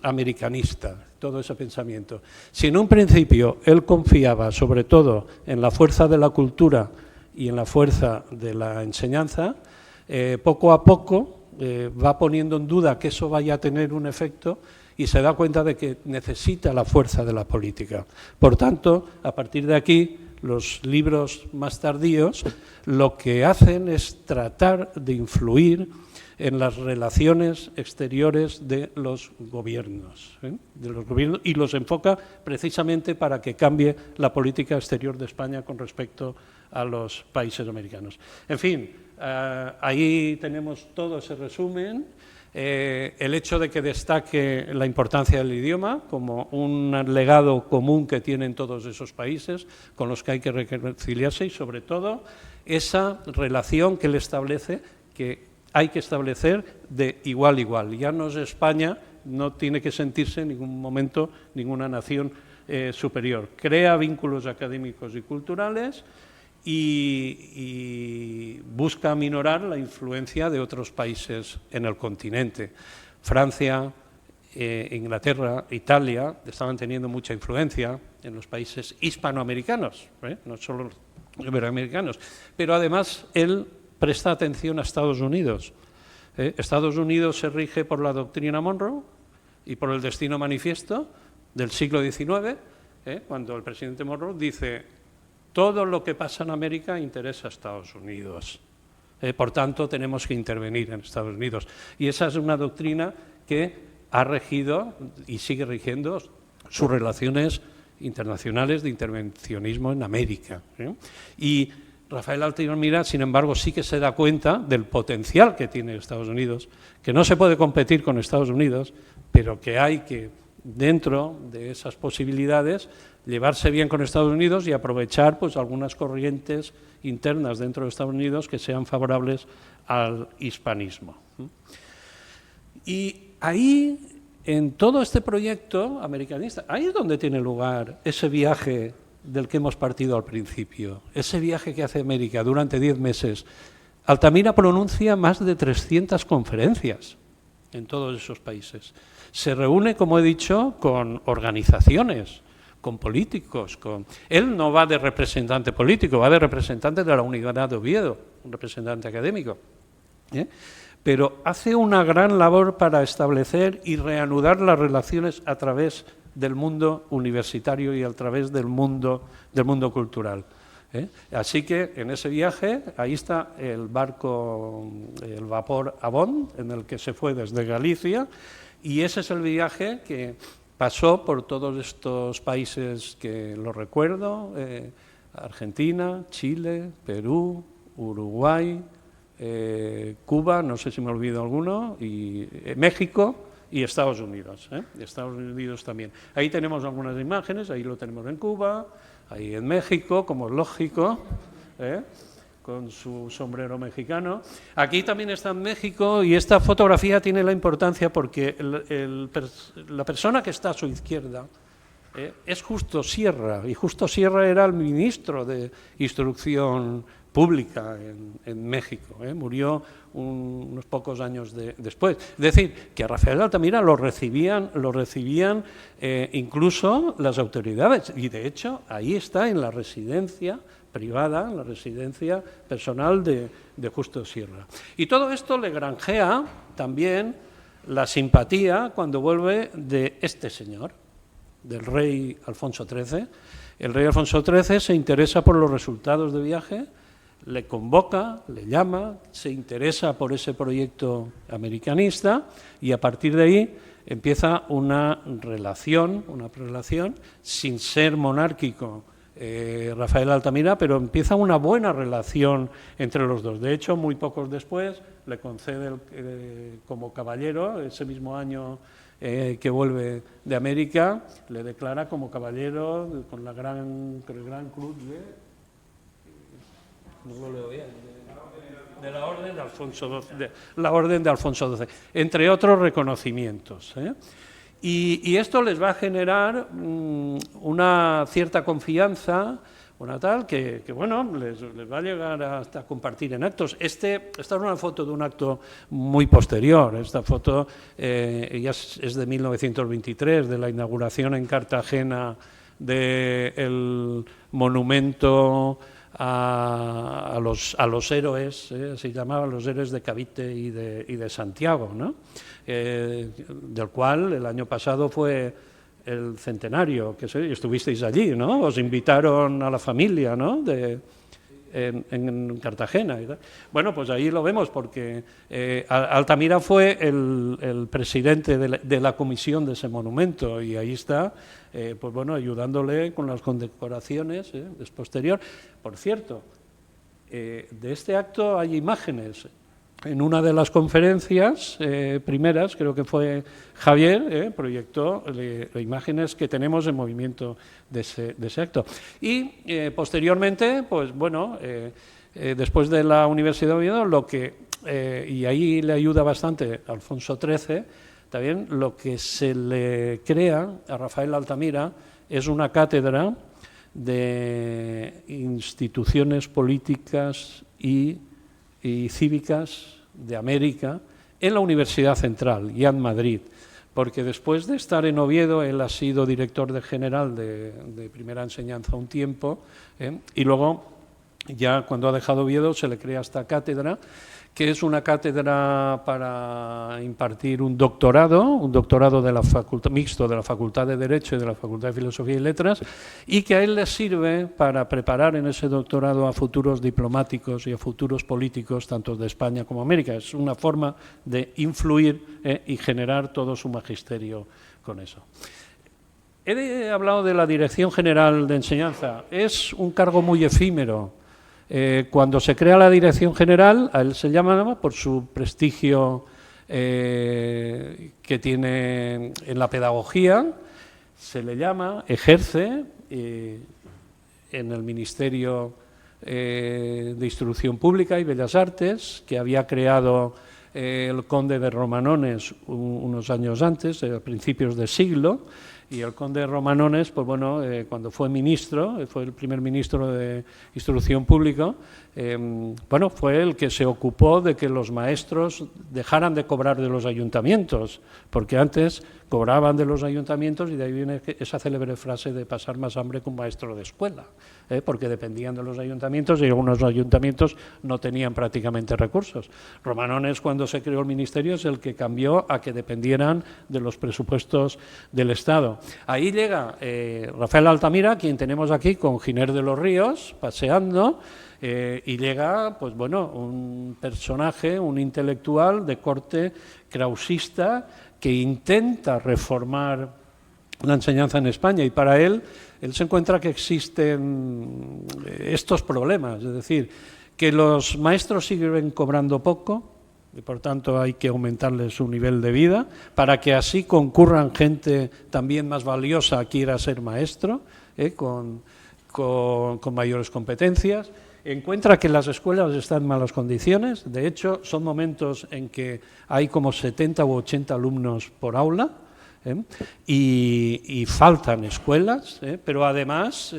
americanista, todo ese pensamiento. Si en un principio él confiaba sobre todo en la fuerza de la cultura y en la fuerza de la enseñanza, poco a poco va poniendo en duda que eso vaya a tener un efecto y se da cuenta de que necesita la fuerza de la política. Por tanto, a partir de aquí, los libros más tardíos lo que hacen es tratar de influir en las relaciones exteriores de los gobiernos, y los enfoca precisamente para que cambie la política exterior de España con respecto a los países americanos. En fin, ahí tenemos todo ese resumen. El hecho de que destaque la importancia del idioma como un legado común que tienen todos esos países con los que hay que reconciliarse, y sobre todo esa relación que él establece, que hay que establecer de igual a igual. Ya no es España, no tiene que sentirse en ningún momento ninguna nación superior. Crea vínculos académicos y culturales y busca aminorar la influencia de otros países en el continente. Francia, Inglaterra, Italia, estaban teniendo mucha influencia en los países hispanoamericanos, no solo los iberoamericanos, pero además él presta atención a Estados Unidos. Estados Unidos se rige por la doctrina Monroe y por el destino manifiesto del siglo XIX, cuando el presidente Monroe dice: todo lo que pasa en América interesa a Estados Unidos, por tanto tenemos que intervenir en Estados Unidos. Y esa es una doctrina que ha regido y sigue rigiendo sus relaciones internacionales de intervencionismo en América. Y Rafael Altamira, sin embargo, sí que se da cuenta del potencial que tiene Estados Unidos, que no se puede competir con Estados Unidos, pero que hay que, dentro de esas posibilidades, llevarse bien con Estados Unidos y aprovechar pues algunas corrientes internas dentro de Estados Unidos que sean favorables al hispanismo. Y ahí, en todo este proyecto americanista, ahí es donde tiene lugar ese viaje del que hemos partido al principio, ese viaje que hace América durante 10 meses. Altamira pronuncia más de 300 conferencias en todos esos países. Se reúne, como he dicho, con organizaciones, con políticos. Él no va de representante político, va de representante de la Universidad de Oviedo, un representante académico. Pero hace una gran labor para establecer y reanudar las relaciones a través del mundo universitario y a través del mundo cultural. Así que en ese viaje, ahí está el vapor Avon, en el que se fue desde Galicia, y ese es el viaje que pasó por todos estos países que lo recuerdo: Argentina, Chile, Perú, Uruguay, Cuba, no sé si me olvido alguno, y México y Estados Unidos. Estados Unidos también. Ahí tenemos algunas imágenes, ahí lo tenemos en Cuba, ahí en México, como es lógico, con su sombrero mexicano. Aquí también está en México, y esta fotografía tiene la importancia porque la persona que está a su izquierda es Justo Sierra, y Justo Sierra era el ministro de Instrucción Pública en México. Murió unos pocos años después. Es decir, que a Rafael Altamira lo recibían incluso las autoridades, y de hecho ahí está en la residencia privada, en la residencia personal de Justo Sierra. Y todo esto le granjea también la simpatía cuando vuelve de este señor, del rey Alfonso XIII. El rey Alfonso XIII se interesa por los resultados de viaje, le convoca, le llama, se interesa por ese proyecto americanista, y a partir de ahí empieza una relación sin ser monárquico Rafael Altamira, pero empieza una buena relación entre los dos. De hecho, muy pocos después le concede como caballero, ese mismo año que vuelve de América, le declara como caballero con el gran cruz de la Orden de Alfonso XII, la Orden de Alfonso XII, entre otros reconocimientos. Y esto les va a generar una cierta confianza, una tal que bueno, les va a llegar hasta compartir en actos. Esta es una foto de un acto muy posterior. Esta foto ya es de 1923, de la inauguración en Cartagena del monumento a los héroes, se llamaban los héroes de Cavite y de Santiago, ¿no? Del cual el año pasado fue el centenario, que estuvisteis allí, ¿no? Os invitaron a la familia, ¿no? En Cartagena. Bueno, pues ahí lo vemos, porque Altamira fue el presidente de la comisión de ese monumento, y ahí está, pues bueno, ayudándole con las condecoraciones, es posterior. Por cierto, de este acto hay imágenes. En una de las conferencias primeras, creo que fue Javier, proyectó imágenes que tenemos en movimiento de ese acto. Y posteriormente, pues bueno, después de la Universidad de Oviedo, y ahí le ayuda bastante Alfonso XIII, también lo que se le crea a Rafael Altamira es una cátedra de instituciones políticas y cívicas de América en la Universidad Central, ya en Madrid. porque después de estar en Oviedo, él ha sido director general de primera enseñanza un tiempo, y luego, ya cuando ha dejado Oviedo, se le crea esta cátedra, que es una cátedra para impartir un doctorado de la facultad, mixto de la Facultad de Derecho y de la Facultad de Filosofía y Letras, y que a él le sirve para preparar en ese doctorado a futuros diplomáticos y a futuros políticos, tanto de España como América. Es una forma de influir y generar todo su magisterio con eso. He hablado de la Dirección General de Enseñanza. Es un cargo muy efímero. Cuando se crea la Dirección General, a él se llama, por su prestigio que tiene en la pedagogía, se le llama, ejerce en el Ministerio de Instrucción Pública y Bellas Artes, que había creado el conde de Romanones unos años antes, a principios del siglo. Y el conde de Romanones, pues bueno, cuando fue ministro, fue el primer ministro de Instrucción Pública, bueno, fue el que se ocupó de que los maestros dejaran de cobrar de los ayuntamientos, porque antes cobraban de los ayuntamientos y de ahí viene esa célebre frase de pasar más hambre que un maestro de escuela, porque dependían de los ayuntamientos y algunos ayuntamientos no tenían prácticamente recursos. Romanones, cuando se creó el ministerio, es el que cambió a que dependieran de los presupuestos del Estado. Ahí llega Rafael Altamira, quien tenemos aquí con Giner de los Ríos, paseando, y llega, pues bueno, un personaje, un intelectual de corte krausista que intenta reformar la enseñanza en España, y para él se encuentra que existen estos problemas, es decir, que los maestros siguen cobrando poco, y por tanto hay que aumentarles su nivel de vida para que así concurran gente también más valiosa que quiera ser maestro, con mayores competencias. Encuentra que las escuelas están en malas condiciones, de hecho son momentos en que hay como 70 u 80 alumnos por aula, y faltan escuelas, pero además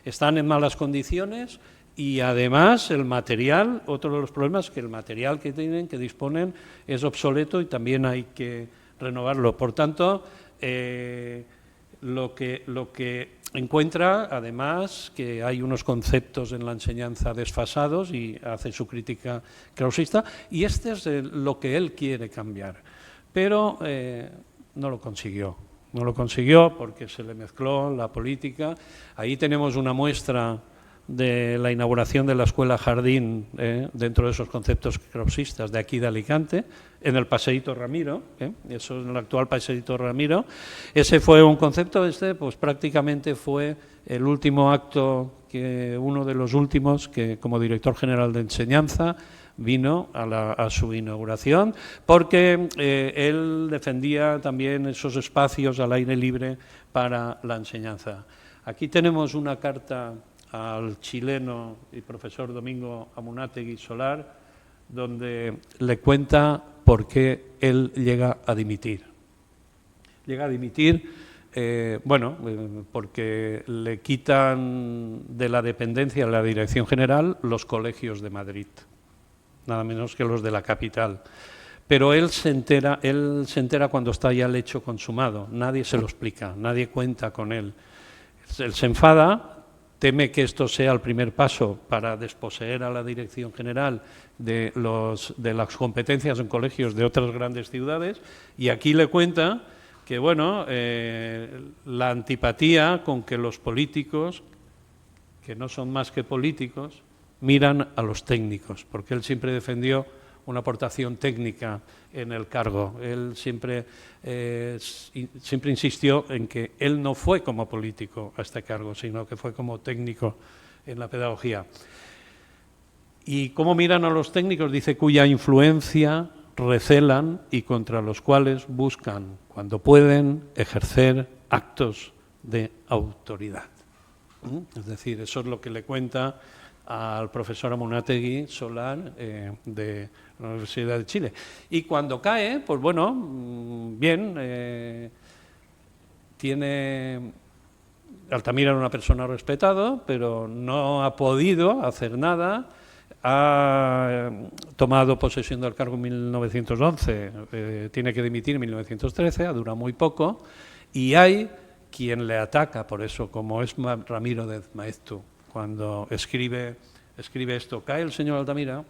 están en malas condiciones. Y además el material, otro de los problemas es que el material que tienen, que disponen, es obsoleto y también hay que renovarlo. Por tanto, lo que encuentra, además, que hay unos conceptos en la enseñanza desfasados y hace su crítica krausista, y este es lo que él quiere cambiar. Pero no lo consiguió. No lo consiguió porque se le mezcló la política. Ahí tenemos una muestra de la inauguración de la Escuela Jardín, dentro de esos conceptos krausistas de aquí de Alicante, en el Paseíto Ramiro, eso en el actual Paseíto Ramiro. Ese fue un concepto, pues prácticamente fue el último acto, uno de los últimos que como director general de enseñanza vino a su inauguración, porque él defendía también esos espacios al aire libre para la enseñanza. Aquí tenemos una carta al chileno y profesor Domingo Amunátegui Solar, donde le cuenta por qué él llega a dimitir. Llega a dimitir, porque le quitan de la dependencia de la Dirección General los colegios de Madrid, nada menos que los de la capital. Pero él se entera cuando está ya el hecho consumado, nadie se lo explica, nadie cuenta con él. Él se enfada, teme que esto sea el primer paso para desposeer a la Dirección General de las competencias en colegios de otras grandes ciudades, y aquí le cuenta que la antipatía con que los políticos, que no son más que políticos, miran a los técnicos, porque él siempre defendió una aportación técnica en el cargo. Él siempre insistió en que él no fue como político a este cargo, sino que fue como técnico en la pedagogía. ¿Y cómo miran a los técnicos? Dice, cuya influencia recelan y contra los cuales buscan, cuando pueden, ejercer actos de autoridad. Es decir, eso es lo que le cuenta al profesor Amunátegui Solar de la Universidad de Chile. Y cuando cae, pues bueno, Altamira era una persona respetada, pero no ha podido hacer nada, Ha tomado posesión del cargo en 1911, tiene que dimitir en 1913, ha durado muy poco, y hay quien le ataca por eso, como es Ramiro de Maeztu, cuando escribe esto. Cae el señor Altamira,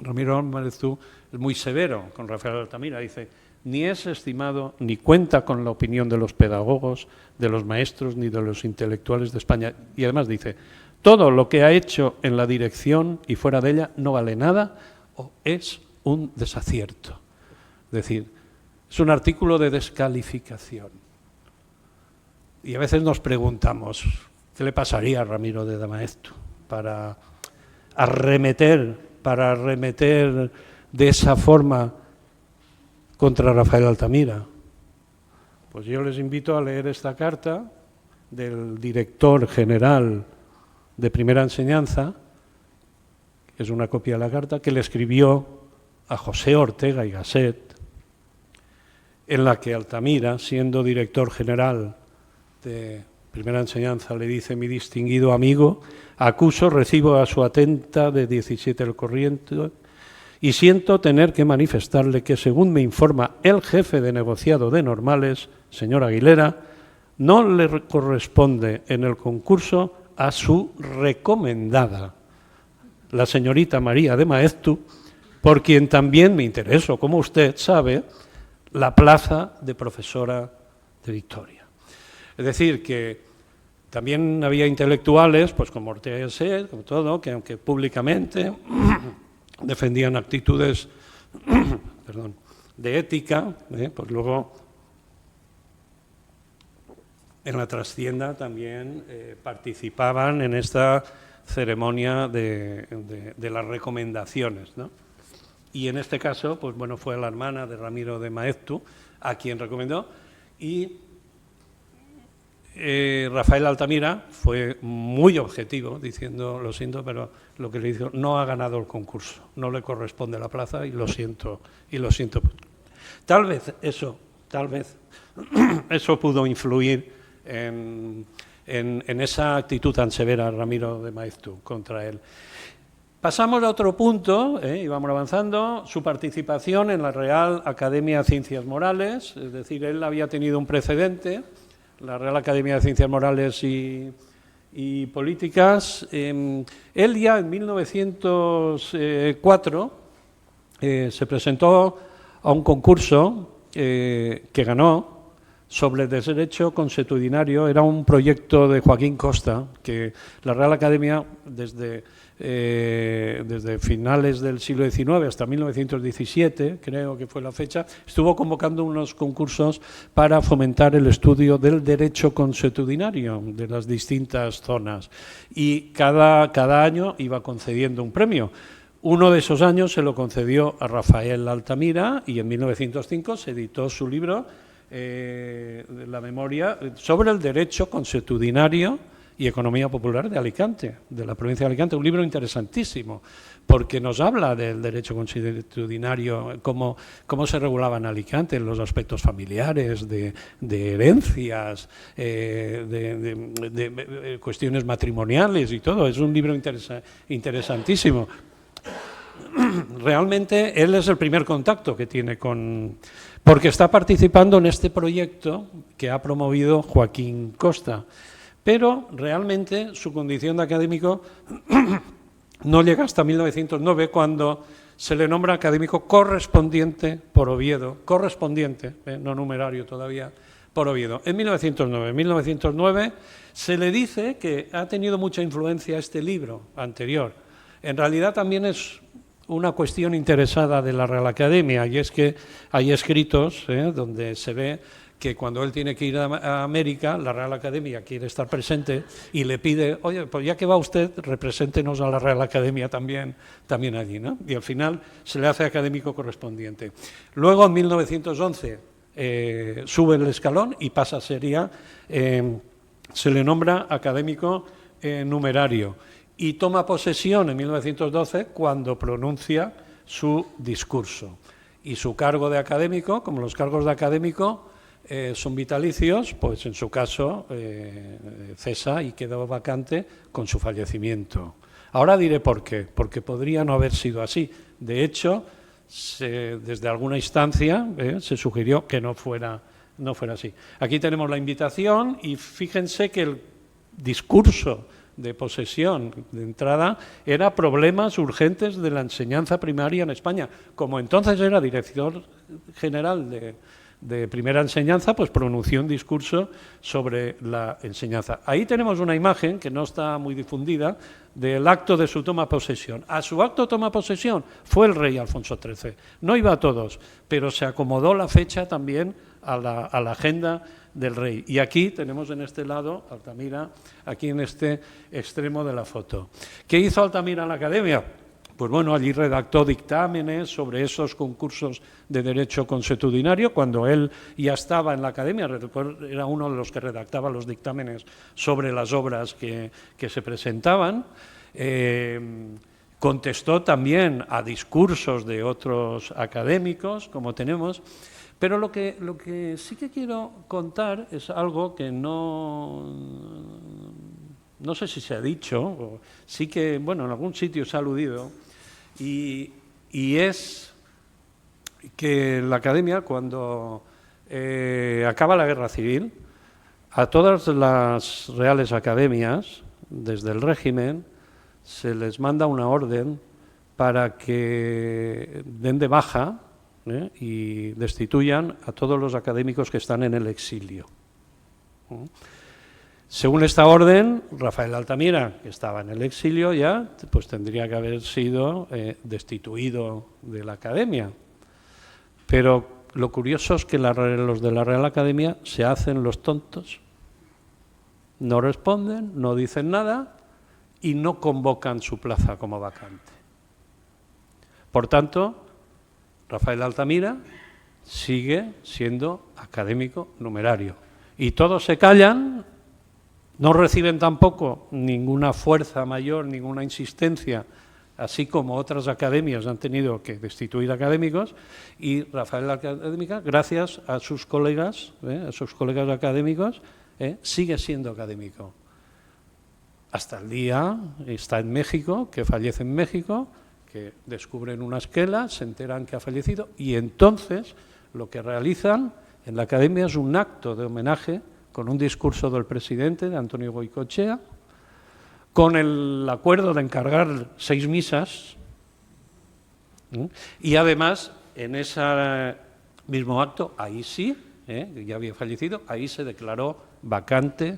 Ramiro de Maeztu es muy severo con Rafael Altamira, dice: ni es estimado ni cuenta con la opinión de los pedagogos, de los maestros ni de los intelectuales de España. Y además dice: todo lo que ha hecho en la dirección y fuera de ella no vale nada o es un desacierto. Es decir, es un artículo de descalificación. Y a veces nos preguntamos, ¿qué le pasaría a Ramiro de Maeztu para arremeter de esa forma contra Rafael Altamira? Pues yo les invito a leer esta carta del director general de Primera Enseñanza, que es una copia de la carta, que le escribió a José Ortega y Gasset, en la que Altamira, siendo director general de Primera Enseñanza, le dice: mi distinguido amigo, acuso, recibo a su atenta de 17 el corriente y siento tener que manifestarle que, según me informa el jefe de negociado de Normales, señor Aguilera, no le corresponde en el concurso a su recomendada, la señorita María de Maeztu, por quien también me intereso, como usted sabe, la plaza de profesora de Victoria. Es decir, que también había intelectuales, pues como Ortega y Gasset, como todo, que aunque públicamente defendían actitudes de ética, pues luego en la trastienda también participaban en esta ceremonia de las recomendaciones, ¿no? Y en este caso, pues bueno, fue la hermana de Ramiro de Maeztu a quien recomendó, y Rafael Altamira fue muy objetivo, diciendo: lo siento, pero lo que le dijo, no ha ganado el concurso, no le corresponde la plaza y lo siento. Tal vez eso pudo influir en esa actitud tan severa Ramiro de Maeztu contra él. Pasamos a otro punto, y vamos avanzando, su participación en la Real Academia de Ciencias Morales, es decir, él había tenido un precedente, la Real Academia de Ciencias Morales y Políticas. Él ya en 1904 se presentó a un concurso que ganó sobre el derecho consuetudinario. Era un proyecto de Joaquín Costa, que la Real Academia desde finales del siglo XIX hasta 1917, creo que fue la fecha, estuvo convocando unos concursos para fomentar el estudio del derecho consuetudinario de las distintas zonas, y cada año iba concediendo un premio. Uno de esos años se lo concedió a Rafael Altamira, y en 1905 se editó su libro, la memoria sobre el derecho consuetudinario y economía popular de Alicante, de la provincia de Alicante, un libro interesantísimo, porque nos habla del derecho consuetudinario, cómo se regulaba en Alicante, los aspectos familiares, de herencias, de cuestiones matrimoniales y todo. Es un libro interesantísimo. Realmente él es el primer contacto que tiene porque está participando en este proyecto que ha promovido Joaquín Costa. Pero realmente su condición de académico no llega hasta 1909, cuando se le nombra académico correspondiente por Oviedo, no numerario todavía, por Oviedo. En 1909 se le dice que ha tenido mucha influencia este libro anterior. En realidad también es una cuestión interesada de la Real Academia, y es que hay escritos donde se ve que cuando él tiene que ir a América, la Real Academia quiere estar presente y le pide: oye, pues ya que va usted, represéntenos a la Real Academia también allí, ¿no? Y al final se le hace académico correspondiente. Luego, en 1911, sube el escalón y pasa a ser ya, se le nombra académico numerario, y toma posesión en 1912 cuando pronuncia su discurso. Y su cargo de académico, como los cargos de académico son vitalicios, pues en su caso cesa y quedó vacante con su fallecimiento. Ahora diré por qué, porque podría no haber sido así. De hecho, desde alguna instancia se sugirió que no fuera así. Aquí tenemos la invitación y fíjense que el discurso de posesión de entrada era problemas urgentes de la enseñanza primaria en España. Como entonces era director general de primera enseñanza, pues pronunció un discurso sobre la enseñanza. Ahí tenemos una imagen que no está muy difundida del acto de su toma de posesión. A su acto de toma de posesión fue el rey Alfonso XIII. No iba a todos, pero se acomodó la fecha también a la agenda del rey. Y aquí tenemos en este lado Altamira, aquí en este extremo de la foto. ¿Qué hizo Altamira en la academia? Pues bueno, allí redactó dictámenes sobre esos concursos de derecho consuetudinario. Cuando él ya estaba en la academia, era uno de los que redactaba los dictámenes sobre las obras que se presentaban. Contestó también a discursos de otros académicos, como tenemos. Pero lo que sí que quiero contar es algo que no sé si se ha dicho, o sí que, bueno, en algún sitio se ha aludido, y es que la academia, cuando acaba la guerra civil, a todas las reales academias, desde el régimen, se les manda una orden para que den de baja y destituyan a todos los académicos que están en el exilio. Según esta orden, Rafael Altamira, que estaba en el exilio ya, pues tendría que haber sido destituido de la academia. Pero lo curioso es que los de la Real Academia se hacen los tontos, no responden, no dicen nada y no convocan su plaza como vacante. Por tanto, Rafael Altamira sigue siendo académico numerario. Y todos se callan, no reciben tampoco ninguna fuerza mayor, ninguna insistencia, así como otras academias han tenido que destituir académicos, y Rafael Altamira, gracias a sus colegas académicos, sigue siendo académico. Hasta el día, está en México, que fallece en México, que descubren una esquela, se enteran que ha fallecido y entonces lo que realizan en la academia es un acto de homenaje con un discurso del presidente, de Antonio Goicoechea, con el acuerdo de encargar 6 misas y además en ese mismo acto, ahí sí, ya había fallecido, ahí se declaró vacante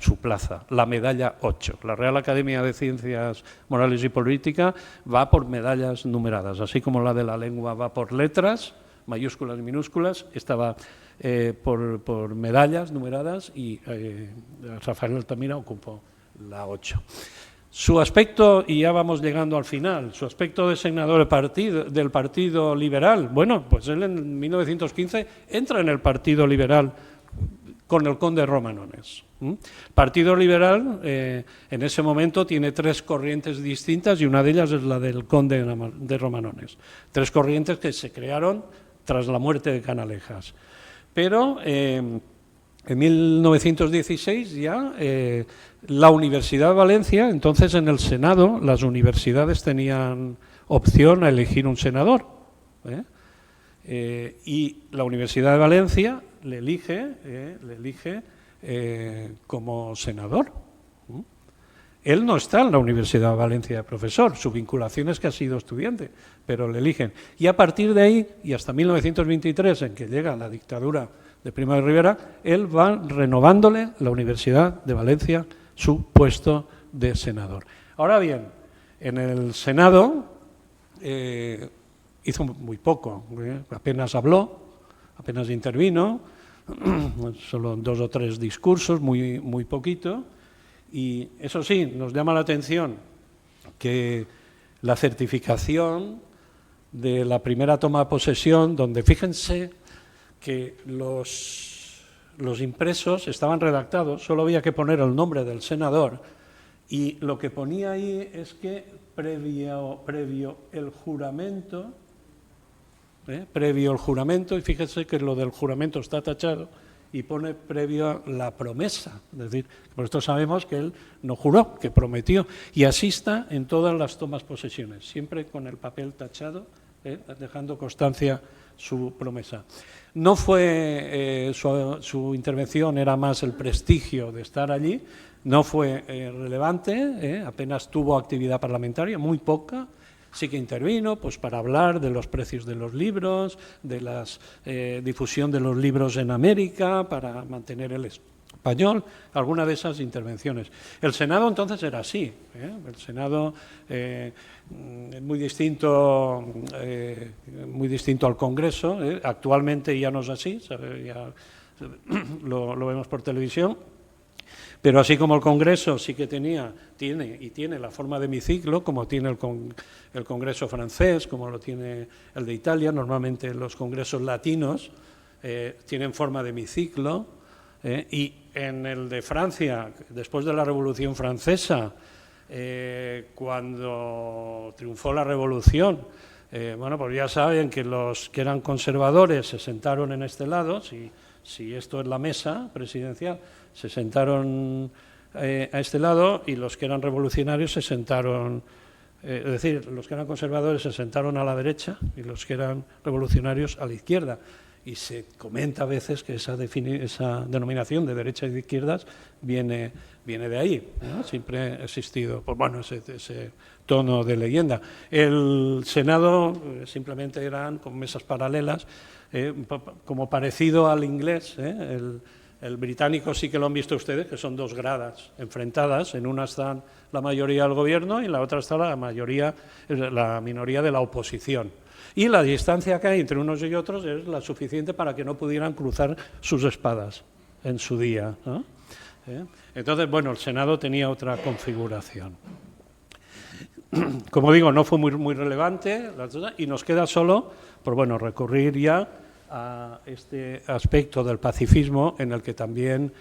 su plaza, la medalla 8. La Real Academia de Ciencias Morales y Política va por medallas numeradas, así como la de la lengua va por letras, mayúsculas y minúsculas, esta va por medallas numeradas y Rafael Altamira ocupó la 8. Su aspecto, y ya vamos llegando al final, su aspecto de senador del Partido Liberal, bueno, pues él en 1915 entra en el Partido Liberal con el conde Romanones. El Partido Liberal en ese momento tiene 3 corrientes distintas y una de ellas es la del conde de Romanones. 3 corrientes que se crearon tras la muerte de Canalejas. Pero en 1916 ya la Universidad de Valencia, entonces en el Senado las universidades tenían opción a elegir un senador. Y la Universidad de Valencia le elige como senador. Él no está en la Universidad de Valencia de profesor, su vinculación es que ha sido estudiante, pero le eligen. Y a partir de ahí, y hasta 1923, en que llega la dictadura de Primo de Rivera, él va renovándole la Universidad de Valencia su puesto de senador. Ahora bien, en el Senado hizo muy poco, apenas habló, apenas intervino, solo 2 o 3 discursos, muy poquito. Y eso sí, nos llama la atención que la certificación de la primera toma de posesión, donde fíjense que los impresos estaban redactados, solo había que poner el nombre del senador, y lo que ponía ahí es que previo el juramento, y fíjense que lo del juramento está tachado, y pone previo la promesa. Es decir, por esto sabemos que él no juró, que prometió. Y así está en todas las tomas posesiones, siempre con el papel tachado, dejando constancia su promesa. No fue su intervención, era más el prestigio de estar allí, no fue relevante, apenas tuvo actividad parlamentaria, muy poca. Sí que intervino pues, para hablar de los precios de los libros, de la difusión de los libros en América, para mantener el español, alguna de esas intervenciones. El Senado entonces era así, el Senado muy distinto al Congreso, actualmente ya no es así, ya lo vemos por televisión. Pero así como el Congreso sí que tiene la forma de hemiciclo, como tiene el Congreso francés, como lo tiene el de Italia, normalmente los congresos latinos tienen forma de hemiciclo, y en el de Francia, después de la Revolución Francesa, cuando triunfó la Revolución, bueno, pues ya saben que los que eran conservadores se sentaron en este lado, si esto es la mesa presidencial, se sentaron a este lado y los que eran revolucionarios se sentaron, es decir, los que eran conservadores se sentaron a la derecha y los que eran revolucionarios a la izquierda. Y se comenta a veces que esa denominación de derechas y de izquierdas viene de ahí, ¿no? Siempre ha existido, pues bueno, ese tono de leyenda. El Senado simplemente eran con mesas paralelas, como parecido al inglés, el británico sí que lo han visto ustedes, que son dos gradas enfrentadas, en una está la mayoría del gobierno y en la otra está la minoría de la oposición. Y la distancia que hay entre unos y otros es la suficiente para que no pudieran cruzar sus espadas en su día, ¿no? Entonces, bueno, el Senado tenía otra configuración. Como digo, no fue muy relevante y nos queda solo, pues bueno, recurrir ya a este aspecto del pacifismo en el que también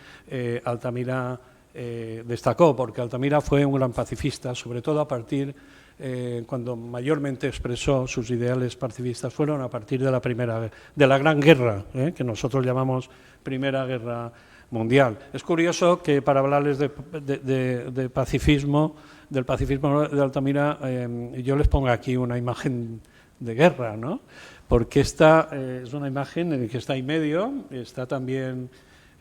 Altamira destacó, porque Altamira fue un gran pacifista, sobre todo a partir, cuando mayormente expresó sus ideales pacifistas, fueron a partir de la Gran Guerra, que nosotros llamamos Primera Guerra Mundial. Es curioso que para hablarles de pacifismo, del pacifismo de Altamira, yo les ponga aquí una imagen de guerra, ¿no? Porque esta es una imagen en la que está ahí medio, está también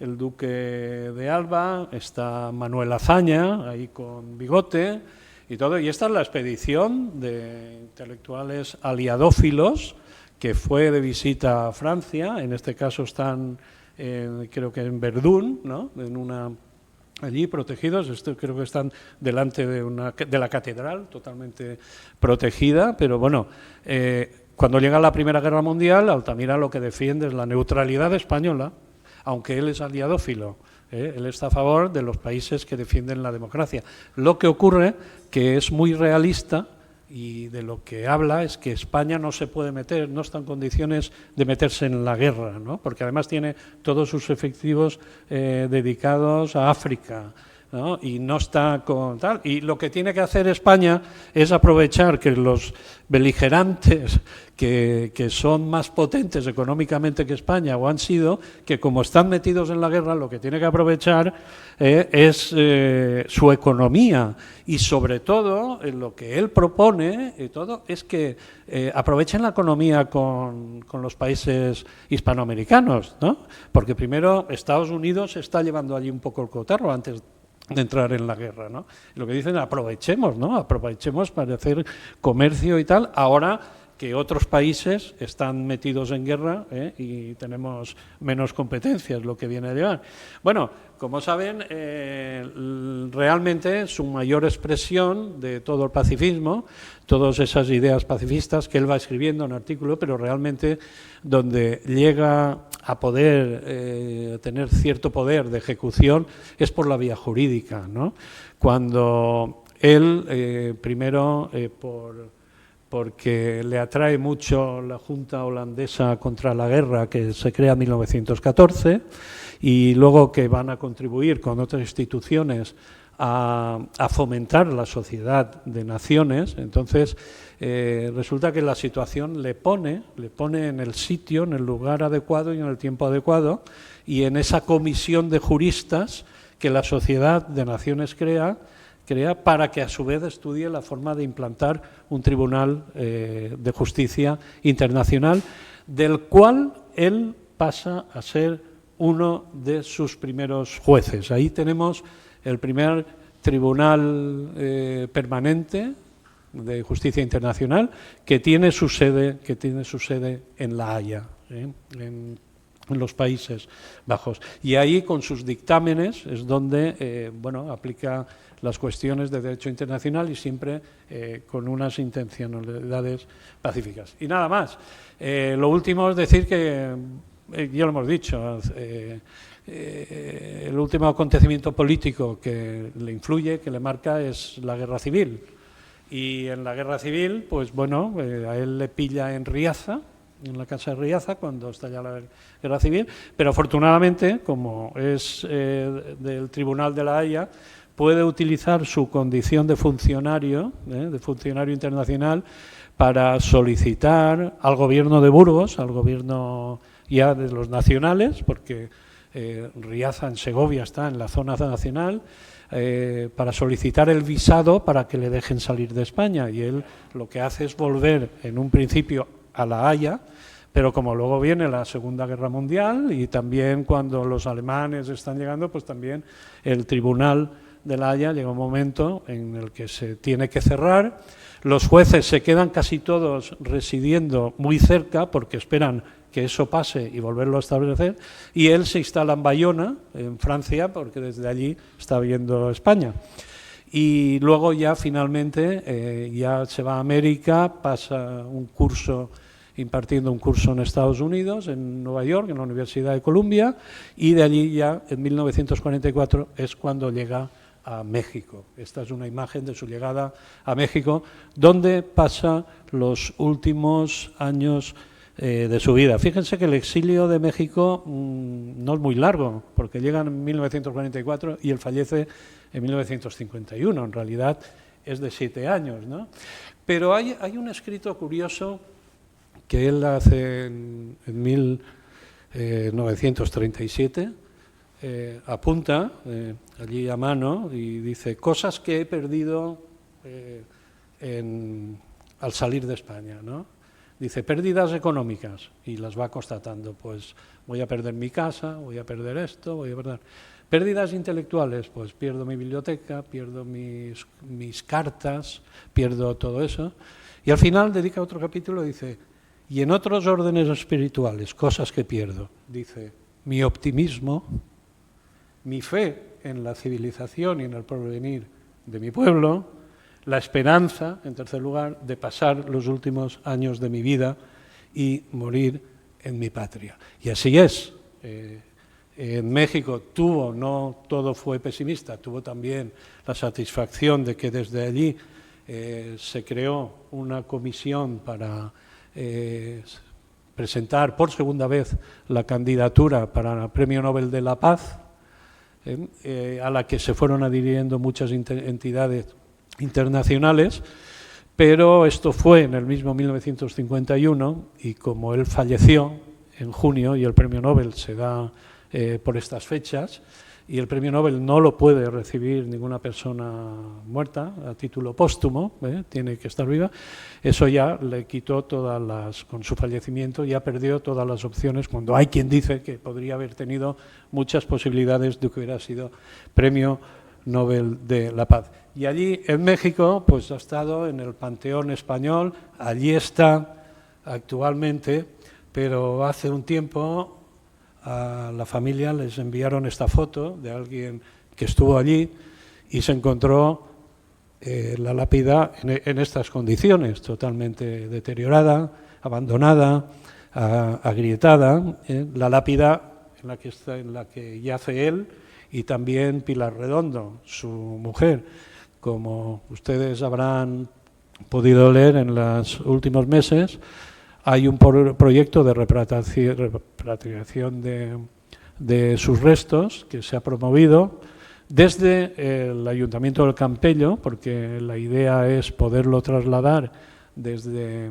el duque de Alba, está Manuel Azaña, ahí con bigote y todo, y esta es la expedición de intelectuales aliadófilos que fue de visita a Francia, en este caso están, creo que en Verdún, ¿no? Allí protegidos, creo que están delante de la catedral, totalmente protegida, pero bueno, cuando llega la Primera Guerra Mundial, Altamira lo que defiende es la neutralidad española, aunque él es aliadófilo, él está a favor de los países que defienden la democracia. Lo que ocurre que es muy realista y de lo que habla es que España no se puede meter, no está en condiciones de meterse en la guerra, ¿no? Porque además tiene todos sus efectivos dedicados a África, ¿no? Y no está con tal. Y lo que tiene que hacer España es aprovechar que los beligerantes que son más potentes económicamente que España o han sido, que como están metidos en la guerra, lo que tiene que aprovechar es su economía y sobre todo lo que él propone es que aprovechen la economía con los países hispanoamericanos, ¿no? Porque primero Estados Unidos está llevando allí un poco el cotarro antes de entrar en la guerra, ¿no? Y lo que dicen, aprovechemos, ¿no? Aprovechemos para hacer comercio y tal, ahora que otros países están metidos en guerra y tenemos menos competencias, lo que viene a llevar. Bueno, como saben, realmente su mayor expresión de todo el pacifismo, todas esas ideas pacifistas que él va escribiendo en artículo, pero realmente donde llega a poder tener cierto poder de ejecución es por la vía jurídica, ¿no? Cuando él, primero, porque le atrae mucho la Junta Holandesa contra la Guerra, que se crea en 1914, y luego que van a contribuir con otras instituciones a fomentar la sociedad de naciones. Entonces, resulta que la situación le pone en el sitio, en el lugar adecuado y en el tiempo adecuado, y en esa comisión de juristas que la Sociedad de Naciones crea para que a su vez estudie la forma de implantar un tribunal de justicia internacional, del cual él pasa a ser uno de sus primeros jueces. Ahí tenemos el primer tribunal permanente de justicia internacional que tiene su sede en La Haya, en los Países Bajos. Y ahí, con sus dictámenes, es donde aplica las cuestiones de derecho internacional y siempre con unas intencionalidades pacíficas. Y nada más. Lo último es decir que, ya lo hemos dicho, el último acontecimiento político que le influye, que le marca, es la guerra civil. Y en la guerra civil, pues bueno, a él le pilla en Riaza, en la casa de Riaza, cuando estalla la guerra civil, pero afortunadamente, como es del Tribunal de la Haya, puede utilizar su condición de funcionario internacional para solicitar al gobierno de Burgos, al gobierno ya de los nacionales, porque Riaza en Segovia está en la zona nacional, para solicitar el visado para que le dejen salir de España. Y él lo que hace es volver en un principio a La Haya, pero como luego viene la Segunda Guerra Mundial y también cuando los alemanes están llegando, pues también el Tribunal de La Haya llega un momento en el que se tiene que cerrar. Los jueces se quedan casi todos residiendo muy cerca porque esperan que eso pase y volverlo a establecer, y él se instala en Bayona, en Francia, porque desde allí está viendo España. Y luego ya finalmente ya se va a América, pasa impartiendo un curso en Estados Unidos, en Nueva York, en la Universidad de Columbia, y de allí ya en 1944 es cuando llega a México. Esta es una imagen de su llegada a México, donde pasa los últimos años de su vida. Fíjense que el exilio de México no es muy largo, porque llega en 1944 y él fallece en 1951. En realidad es de 7 años, ¿no? Pero hay un escrito curioso que él hace en 1937, apunta allí a mano y dice: cosas que he perdido al salir de España, ¿no? Dice, pérdidas económicas, y las va constatando, pues voy a perder mi casa, voy a perder esto, voy a perder... Pérdidas intelectuales, pues pierdo mi biblioteca, pierdo mis cartas, pierdo todo eso. Y al final dedica otro capítulo y dice, y en otros órdenes espirituales, cosas que pierdo, dice, mi optimismo, mi fe en la civilización y en el porvenir de mi pueblo, la esperanza, en tercer lugar, de pasar los últimos años de mi vida y morir en mi patria. Y así es. En México no todo fue pesimista, tuvo también la satisfacción de que desde allí se creó una comisión para presentar por segunda vez la candidatura para el Premio Nobel de la Paz, a la que se fueron adhiriendo muchas entidades internacionales, pero esto fue en el mismo 1951 y como él falleció en junio y el premio Nobel se da por estas fechas y el premio Nobel no lo puede recibir ninguna persona muerta a título póstumo, tiene que estar viva, eso ya le quitó con su fallecimiento ya perdió todas las opciones, cuando hay quien dice que podría haber tenido muchas posibilidades de que hubiera sido premio Nobel de la Paz. Y allí en México pues ha estado en el Panteón Español, allí está actualmente, pero hace un tiempo a la familia les enviaron esta foto de alguien que estuvo allí y se encontró la lápida en estas condiciones, totalmente deteriorada, abandonada, agrietada, la lápida en la que yace él y también Pilar Redondo, su mujer. Como ustedes habrán podido leer en los últimos meses, hay un proyecto de repatriación de sus restos que se ha promovido desde el Ayuntamiento del Campello, porque la idea es poderlo trasladar desde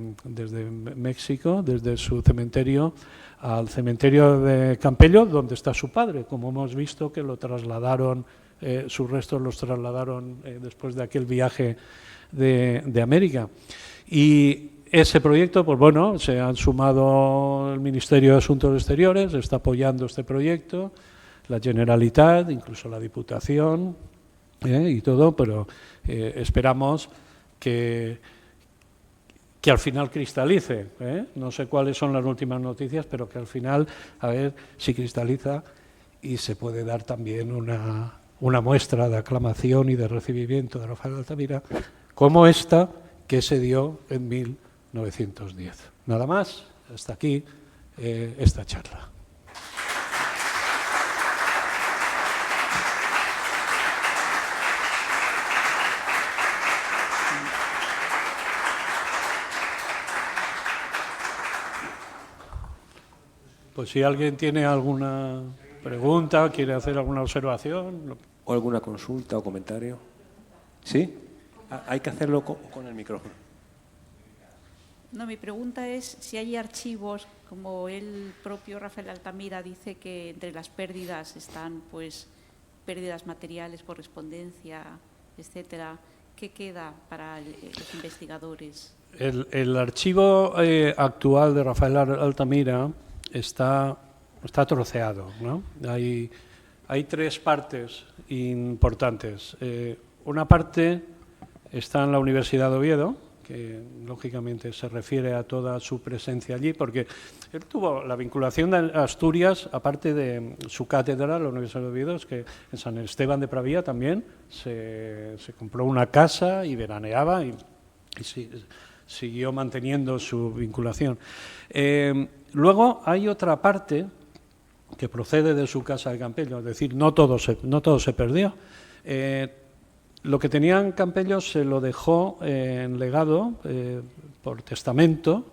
México, desde su cementerio, al cementerio de Campello, donde está su padre, como hemos visto que lo trasladaron, sus restos los trasladaron después de aquel viaje de América. Y ese proyecto, pues bueno, se han sumado el Ministerio de Asuntos Exteriores, está apoyando este proyecto, la Generalitat, incluso la Diputación y todo, pero esperamos que al final cristalice. No sé cuáles son las últimas noticias, pero que al final, a ver si cristaliza y se puede dar también una muestra de aclamación y de recibimiento de Rafael Altamira, como esta que se dio en 1910. Nada más, hasta aquí esta charla. Pues si alguien tiene alguna pregunta, quiere hacer alguna observación. ¿O alguna consulta o comentario? ¿Sí? Hay que hacerlo con el micrófono. No, mi pregunta es si hay archivos, como el propio Rafael Altamira dice que entre las pérdidas están pues pérdidas materiales, correspondencia, etcétera. ¿Qué queda para los investigadores? El archivo actual de Rafael Altamira está troceado, ¿no? Hay tres partes importantes. Una parte está en la Universidad de Oviedo, que lógicamente se refiere a toda su presencia allí, porque él tuvo la vinculación de Asturias, aparte de su cátedra, la Universidad de Oviedo, es que en San Esteban de Pravía también se compró una casa y veraneaba y siguió manteniendo su vinculación. Luego hay otra parte que procede de su casa de Campello, es decir, no todo se perdió. Lo que tenía en Campello se lo dejó en legado, por testamento,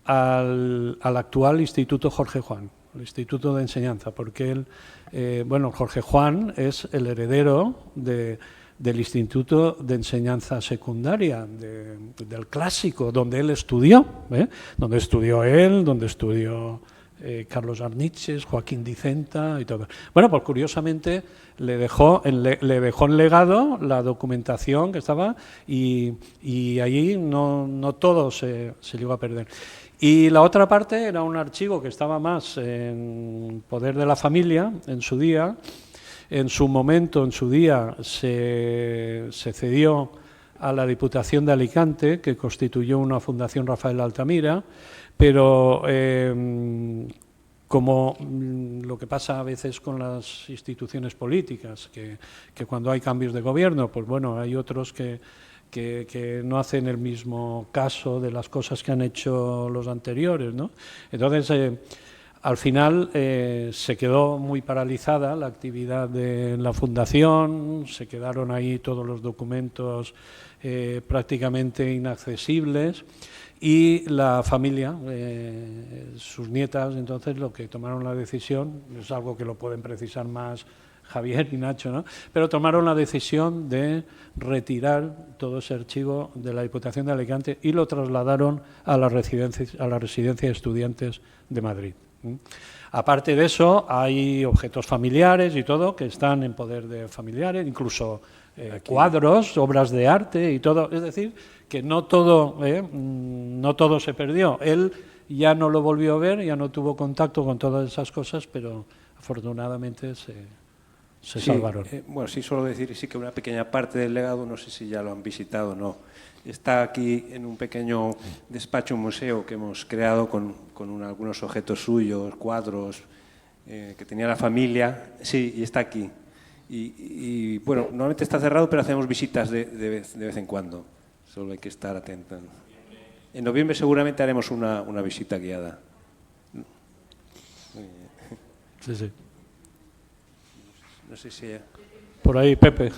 al actual Instituto Jorge Juan, el Instituto de Enseñanza, porque él, Jorge Juan es el heredero del Instituto de Enseñanza Secundaria, del clásico, donde él estudió, donde estudió él, donde estudió Carlos Arniches, Joaquín Dicenta y todo. Bueno, pues curiosamente le dejó en legado la documentación que estaba y allí no todo se llegó a perder. Y la otra parte era un archivo que estaba más en poder de la familia en su día. En su momento, en su día, se cedió a la Diputación de Alicante, que constituyó una Fundación Rafael Altamira, pero como lo que pasa a veces con las instituciones políticas, que cuando hay cambios de gobierno, pues bueno, hay otros que no hacen el mismo caso de las cosas que han hecho los anteriores, ¿no? Entonces, al final se quedó muy paralizada la actividad de la Fundación, se quedaron ahí todos los documentos prácticamente inaccesibles y la familia, sus nietas, entonces lo que tomaron la decisión, es algo que lo pueden precisar más Javier y Nacho, ¿no? Pero tomaron la decisión de retirar todo ese archivo de la Diputación de Alicante y lo trasladaron a la residencia de estudiantes de Madrid. Aparte de eso, hay objetos familiares y todo que están en poder de familiares, incluso cuadros, obras de arte y todo. Es decir, que no todo se perdió. Él ya no lo volvió a ver, ya no tuvo contacto con todas esas cosas, pero afortunadamente se salvaron. Bueno, sí, solo decir sí que una pequeña parte del legado, no sé si ya lo han visitado o no, está aquí en un pequeño despacho, un museo que hemos creado con algunos objetos suyos, cuadros que tenía la familia, sí, y está aquí. Y bueno, normalmente está cerrado, pero hacemos visitas de vez en cuando, solo hay que estar atento. En noviembre seguramente haremos una visita guiada. Sí, sí. No sé si... Por ahí, Pepe.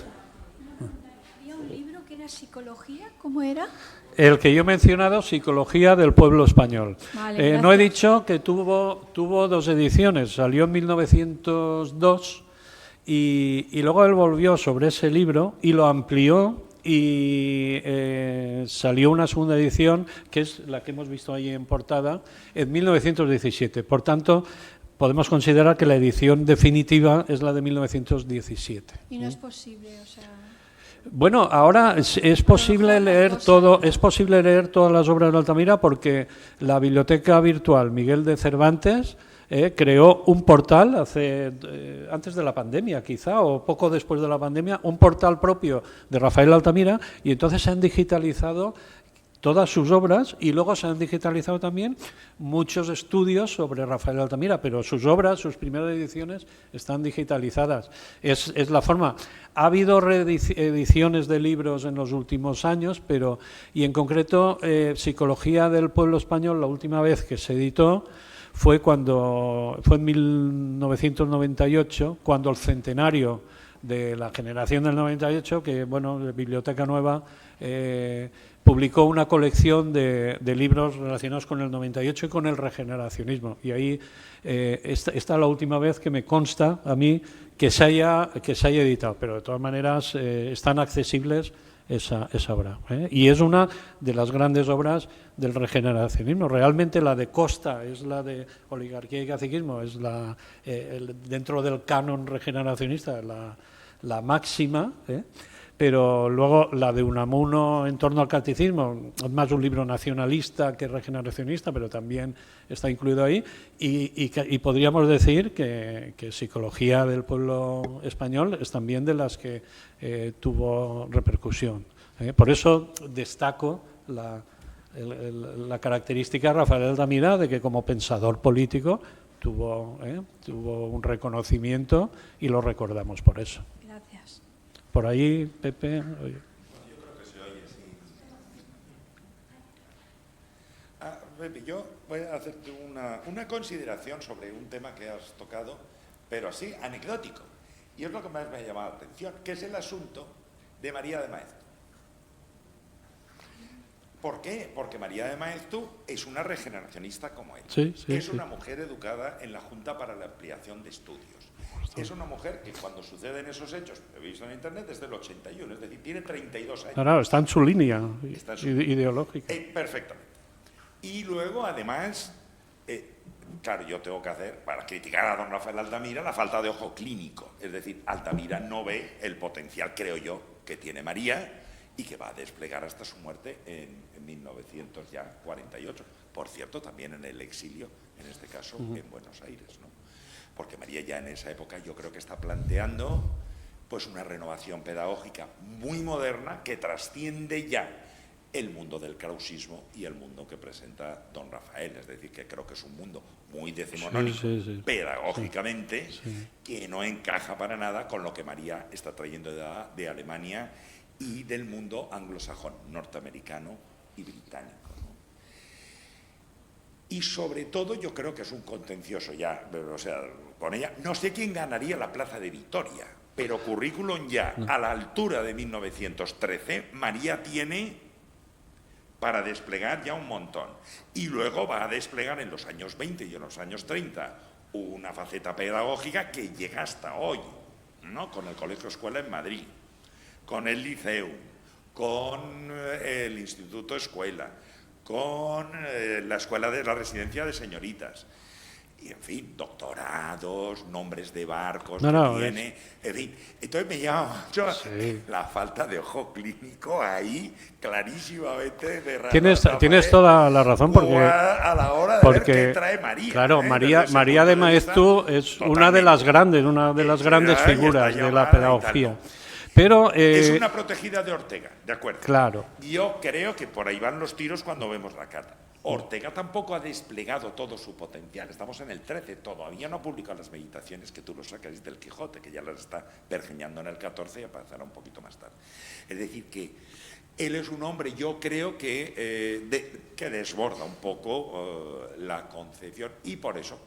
Había un libro que era Psicología, ¿cómo era? El que yo he mencionado, Psicología del Pueblo Español. Vale, no he dicho que tuvo dos ediciones, salió en 1902 Y luego él volvió sobre ese libro y lo amplió y salió una segunda edición, que es la que hemos visto ahí en portada, en 1917. Por tanto, podemos considerar que la edición definitiva es la de 1917. Y no es posible, o sea... Bueno, ahora es posible leer todas las obras de Altamira, porque la Biblioteca Virtual Miguel de Cervantes creó un portal antes de la pandemia, quizá, o poco después de la pandemia, un portal propio de Rafael Altamira, y entonces se han digitalizado todas sus obras, y luego se han digitalizado también muchos estudios sobre Rafael Altamira, pero sus obras, sus primeras ediciones, están digitalizadas. Es la forma. Ha habido reediciones de libros en los últimos años, y en concreto, Psicología del Pueblo Español, la última vez que se editó, fue en 1998, cuando el centenario de la generación del 98, que, bueno, Biblioteca Nueva publicó una colección de libros relacionados con el 98 y con el regeneracionismo. Y ahí esta es la última vez que me consta a mí que se haya editado, pero de todas maneras están accesibles esa obra. Y es una de las grandes obras del regeneracionismo. Realmente la de Costa es la de Oligarquía y Caciquismo, es dentro del canon regeneracionista la máxima, pero luego la de Unamuno en torno al catecismo es más un libro nacionalista que regeneracionista, pero también está incluido ahí, y podríamos decir que Psicología del Pueblo Español es también de las que tuvo repercusión. Por eso destaco la característica de Rafael Altamira de que como pensador político tuvo un reconocimiento y lo recordamos por eso. Gracias. Por ahí, Pepe. Yo creo que se oye, sí. Pepe, yo voy a hacerte una consideración sobre un tema que has tocado, pero así, anecdótico. Y es lo que más me ha llamado la atención, que es el asunto de María de Maeztu. ¿Por qué? Porque María de Maeztu es una regeneracionista como él. Sí, es una mujer educada en la Junta para la Ampliación de Estudios. Es una mujer que cuando suceden esos hechos, he visto en internet, es del 81, es decir, tiene 32 años. Claro, está en su línea ideológica. Perfectamente. Y luego, además, claro, yo tengo que hacer, para criticar a don Rafael Altamira, la falta de ojo clínico. Es decir, Altamira no ve el potencial, creo yo, que tiene María y que va a desplegar hasta su muerte en 1948. Por cierto, también en el exilio, en este caso, en Buenos Aires, ¿no? Porque María ya en esa época yo creo que está planteando pues una renovación pedagógica muy moderna que trasciende ya el mundo del krausismo y el mundo que presenta don Rafael. Es decir, que creo que es un mundo muy decimonónico pedagógicamente, que no encaja para nada con lo que María está trayendo de Alemania y del mundo anglosajón, norteamericano y británico. Y sobre todo yo creo que es un contencioso ya, o sea, con ella, no sé quién ganaría la plaza de Vitoria, pero currículum ya a la altura de 1913, María tiene para desplegar ya un montón. Y luego va a desplegar en los años 20 y en los años 30 una faceta pedagógica que llega hasta hoy, ¿no? Con el Colegio Escuela en Madrid, con el Liceum, con el Instituto Escuela, con la escuela de la residencia de señoritas, y en fin, doctorados, nombres de barcos tiene, en fin. Entonces me llama mucho la falta de ojo clínico ahí, clarísimamente. Tienes toda la razón, porque a la hora de ver qué trae María. Claro, María de Maeztu es una de las grandes figuras de la pedagogía. Pero, es una protegida de Ortega, ¿de acuerdo? Claro. Yo creo que por ahí van los tiros cuando vemos la carta. Ortega tampoco ha desplegado todo su potencial. Estamos en el 13, todavía no ha publicado las meditaciones que tú lo sacas del Quijote, que ya las está pergeñando en el 14 y aparecerá un poquito más tarde. Es decir, que él es un hombre, yo creo que desborda un poco la concepción, y por eso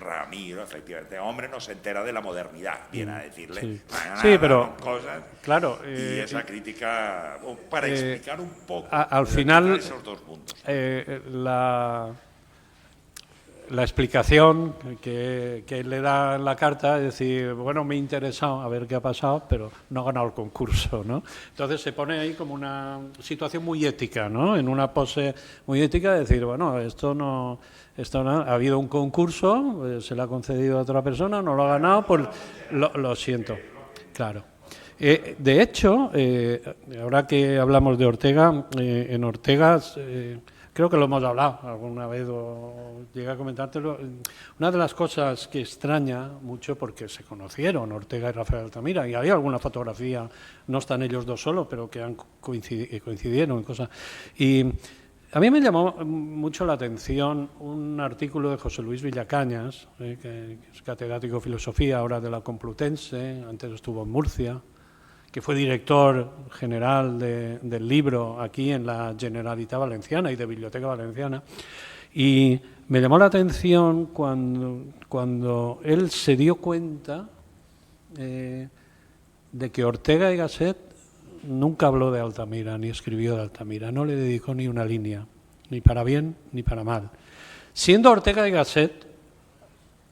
Ramiro, efectivamente, hombre, no se entera de la modernidad, viene a decirle. Sí, pero cosas, claro, y esa crítica para explicar un poco al final esos dos puntos. la explicación que él le da en la carta es decir, bueno, me he interesado a ver qué ha pasado, pero no ha ganado el concurso, ¿no? Entonces se pone ahí como una situación muy ética, ¿no? En una pose muy ética de decir, bueno, esto no ha habido un concurso, se le ha concedido a otra persona, no lo ha ganado, pues lo siento. Claro. De hecho, ahora que hablamos de Ortega, en Ortega... creo que lo hemos hablado alguna vez o llegué a comentártelo. Una de las cosas que extraña mucho, porque se conocieron Ortega y Rafael Altamira, y hay alguna fotografía, no están ellos dos solos, pero que coincidieron en cosas. Y a mí me llamó mucho la atención un artículo de José Luis Villacañas, que es catedrático de filosofía, ahora de la Complutense, antes estuvo en Murcia, que fue director general del libro aquí en la Generalitat Valenciana y de Biblioteca Valenciana. Y me llamó la atención cuando él se dio cuenta de que Ortega y Gasset nunca habló de Altamira, ni escribió de Altamira, no le dedicó ni una línea, ni para bien ni para mal. Siendo Ortega y Gasset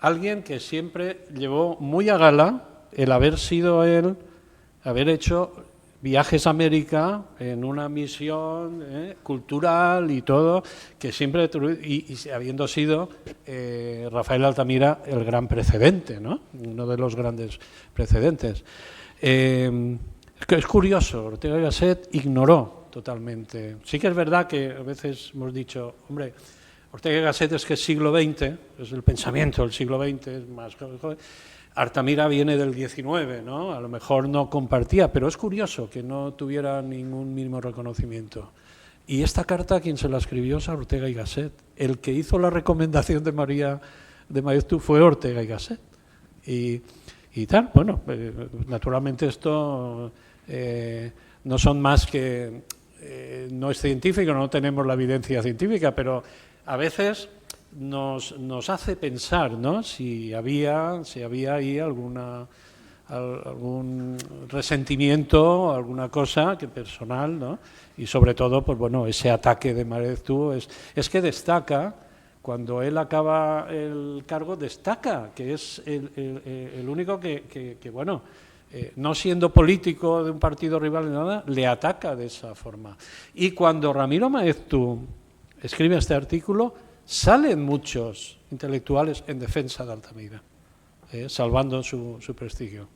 alguien que siempre llevó muy a gala el haber sido él, haber hecho viajes a América en una misión cultural y todo, que siempre, y habiendo sido Rafael Altamira el gran precedente, ¿no? Uno de los grandes precedentes. Es curioso, Ortega y Gasset ignoró totalmente. Sí que es verdad que a veces hemos dicho, hombre, Ortega y Gasset es que es siglo XX, es el pensamiento del siglo XX, es más joven. Altamira viene del 19, ¿no? A lo mejor no compartía, pero es curioso que no tuviera ningún mínimo reconocimiento. Y esta carta, quien se la escribió es a Ortega y Gasset. El que hizo la recomendación de María de Maeztu fue Ortega y Gasset. Y tal, bueno, naturalmente esto no son más que... no es científico, no tenemos la evidencia científica, pero a veces... Nos hace pensar, ¿no? si había ahí algún resentimiento, alguna cosa que personal, ¿no? Y sobre todo, pues bueno, ese ataque de Maeztu es que destaca, cuando él acaba el cargo, destaca que es el único que bueno, no siendo político de un partido rival ni nada, le ataca de esa forma. Y cuando Ramiro Maeztu escribe este artículo, salen muchos intelectuales en defensa de Altamira, salvando su prestigio.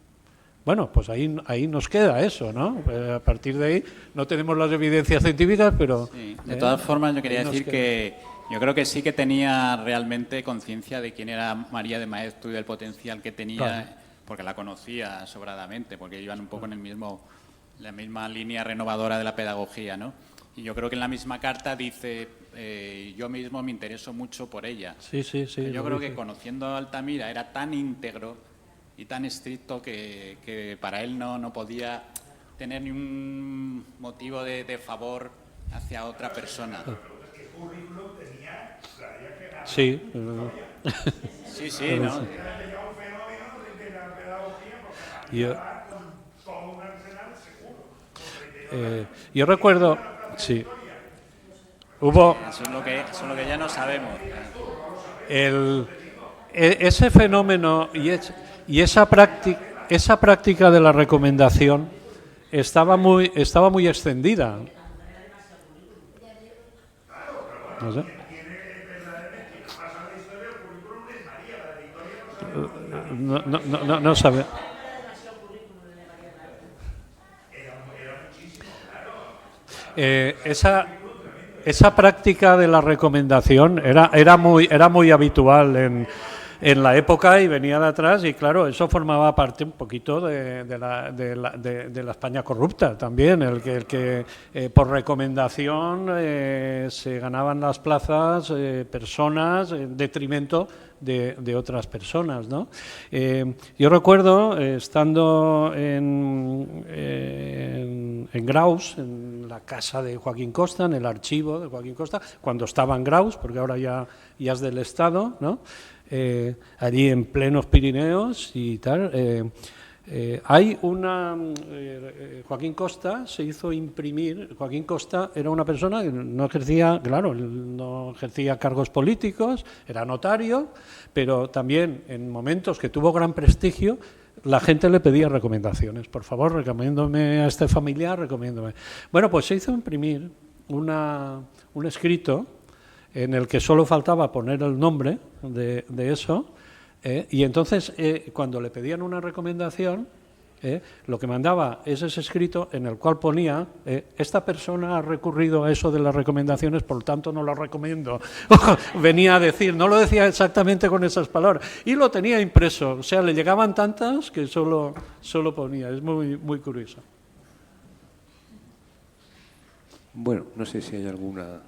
Bueno, pues ahí nos queda eso, ¿no? A partir de ahí no tenemos las evidencias científicas, pero... Sí. De todas formas, yo quería decir que yo creo que sí que tenía realmente conciencia de quién era María de Maeztu y del potencial que tenía, claro, porque la conocía sobradamente, porque iban un poco en la misma línea renovadora de la pedagogía, ¿no? Y yo creo que en la misma carta dice, yo mismo me intereso mucho por ella. Sí. Yo creo que conociendo a Altamira era tan íntegro y tan estricto que para él no podía tener ningún motivo de favor hacia otra persona. Sí. Sí, ¿no? Yo recuerdo... Sí. Hubo... Eso es lo que ya no sabemos. Ese fenómeno y esa práctica de la recomendación estaba muy extendida. No sé. No sabe. Esa práctica de la recomendación era muy habitual en la época y venía de atrás, y claro, eso formaba parte un poquito de la España corrupta también, el que por recomendación se ganaban las plazas personas en detrimento de otras personas, ¿no? Yo recuerdo, estando en Graus, en la casa de Joaquín Costa, en el archivo de Joaquín Costa, cuando estaba en Graus, porque ahora ya es del Estado, ¿no? Allí en plenos Pirineos y tal, Hay una... Joaquín Costa se hizo imprimir. Joaquín Costa era una persona que no ejercía, claro, no ejercía cargos políticos, era notario, pero también en momentos que tuvo gran prestigio, la gente le pedía recomendaciones. Por favor, recomiéndome a este familiar, recomiéndome. Bueno, pues se hizo imprimir un escrito en el que solo faltaba poner el nombre de eso. Y entonces, cuando le pedían una recomendación, lo que mandaba es ese escrito en el cual ponía esta persona ha recurrido a eso de las recomendaciones, por lo tanto no lo recomiendo. Venía a decir, no lo decía exactamente con esas palabras, y lo tenía impreso. O sea, le llegaban tantas que solo ponía. Es muy, muy curioso. Bueno, no sé si hay alguna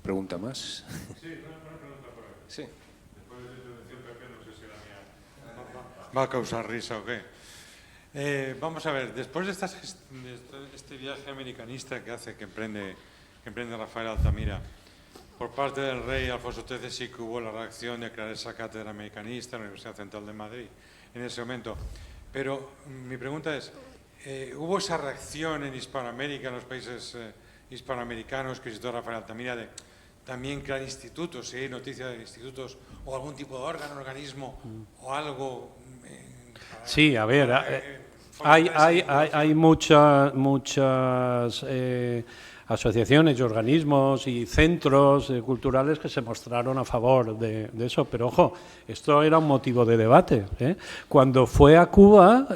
pregunta más. Sí, una pregunta por ahí. Sí. Después de la intervención, Pepe, no sé si la mía va a causar risa o qué. Vamos a ver, después de este viaje americanista que emprende Rafael Altamira, por parte del rey Alfonso XIII sí que hubo la reacción de crear esa cátedra americanista en la Universidad Central de Madrid en ese momento. Pero mi pregunta es, ¿hubo esa reacción en Hispanoamérica, en los países hispanoamericanos que visitó Rafael Altamira, de también crear institutos, si hay noticias de institutos o algún tipo de órgano, organismo o algo? Sí, a ver, hay muchas asociaciones y organismos y centros culturales que se mostraron a favor de eso, pero ojo, esto era un motivo de debate. Cuando fue a Cuba,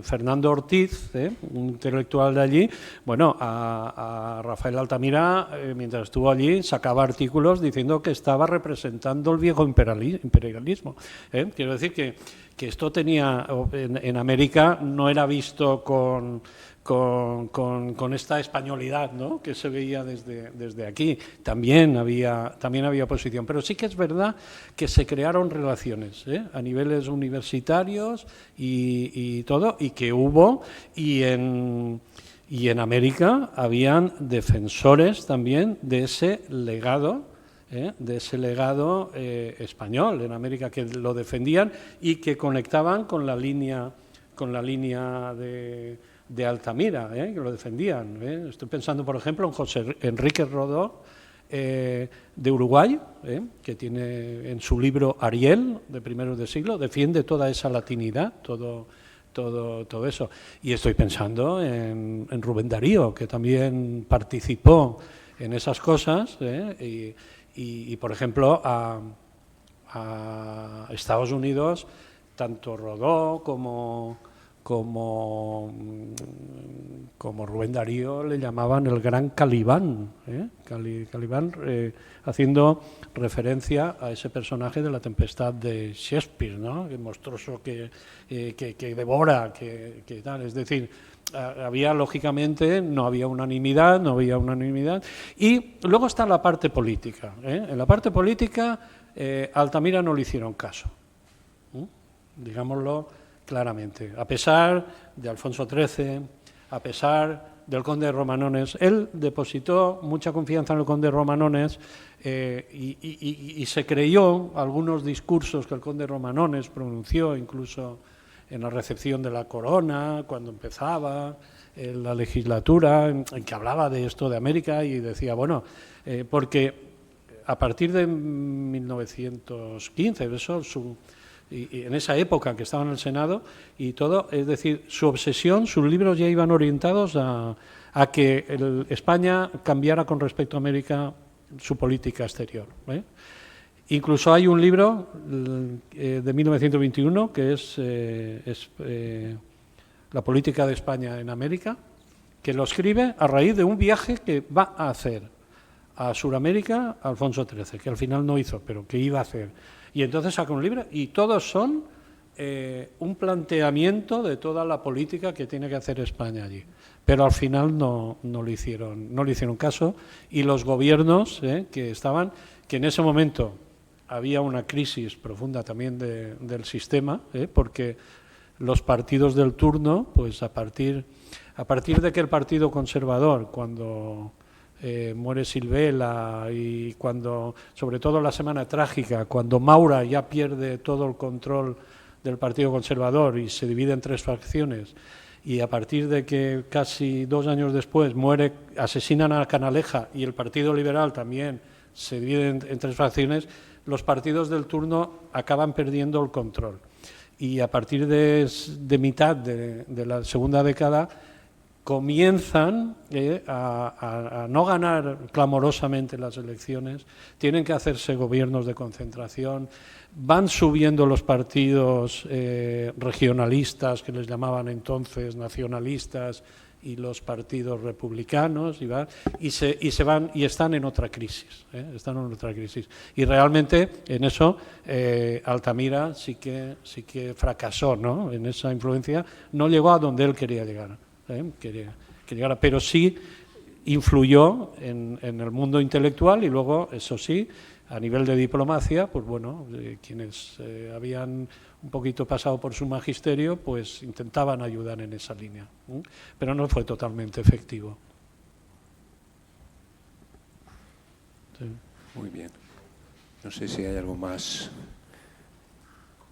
Fernando Ortiz, un intelectual de allí, bueno, a Rafael Altamira, mientras estuvo allí, sacaba artículos diciendo que estaba representando el viejo imperialismo. Quiero decir que esto tenía, en América no era visto con esta españolidad, ¿no?, que se veía desde aquí. También había oposición, pero sí que es verdad que se crearon relaciones a niveles universitarios y todo, y que hubo, y en América habían defensores también de ese legado, español en América, que lo defendían y que conectaban con la línea de Altamira, que lo defendían. Estoy pensando, por ejemplo, en José Enrique Rodó, de Uruguay, que tiene en su libro Ariel, de primeros de siglo, defiende toda esa latinidad, todo eso. Y estoy pensando en Rubén Darío, que también participó en esas cosas, y por ejemplo, a Estados Unidos, tanto Rodó como Rubén Darío le llamaban el gran Calibán, Calibán, haciendo referencia a ese personaje de La Tempestad de Shakespeare, ¿no?, que monstruoso, que devora, que tal. Es decir, lógicamente, no había unanimidad. Y luego está la parte política. En la parte política, a Altamira no le hicieron caso, digámoslo claramente. A pesar de Alfonso XIII, a pesar del conde de Romanones, él depositó mucha confianza en el conde de Romanones y se creyó algunos discursos que el conde de Romanones pronunció, incluso en la recepción de la corona, cuando empezaba la legislatura, en que hablaba de esto de América, y decía, bueno, porque a partir de 1915, y en esa época que estaba en el Senado y todo, es decir, su obsesión, sus libros ya iban orientados a que España cambiara con respecto a América su política exterior. Incluso hay un libro de 1921 que es La política de España en América, que lo escribe a raíz de un viaje que va a hacer a Sudamérica Alfonso XIII, que al final no hizo, pero que iba a hacer. Y entonces saca un libro y todos son un planteamiento de toda la política que tiene que hacer España allí. Pero al final no le hicieron caso, y los gobiernos que estaban, que en ese momento había una crisis profunda también del sistema, porque los partidos del turno, pues a partir de que el Partido Conservador, cuando muere Silvela, y cuando, sobre todo la semana trágica, cuando Maura ya pierde todo el control del Partido Conservador y se divide en 3 facciones, y a partir de que casi 2 años después asesinan a Canaleja y el Partido Liberal también se divide en 3 facciones, los partidos del turno acaban perdiendo el control. Y a partir de mitad de la segunda década comienzan a no ganar clamorosamente las elecciones, tienen que hacerse gobiernos de concentración, van subiendo los partidos regionalistas, que les llamaban entonces nacionalistas, y los partidos republicanos, y están en otra crisis, están en otra crisis. Y realmente en eso Altamira sí que fracasó, ¿no? En esa influencia, no llegó a donde él quería llegar. Que llegara, pero sí influyó en el mundo intelectual y luego, eso sí, a nivel de diplomacia, pues bueno, quienes habían un poquito pasado por su magisterio, pues intentaban ayudar en esa línea, pero no fue totalmente efectivo. Sí. Muy bien. No sé si hay algo más.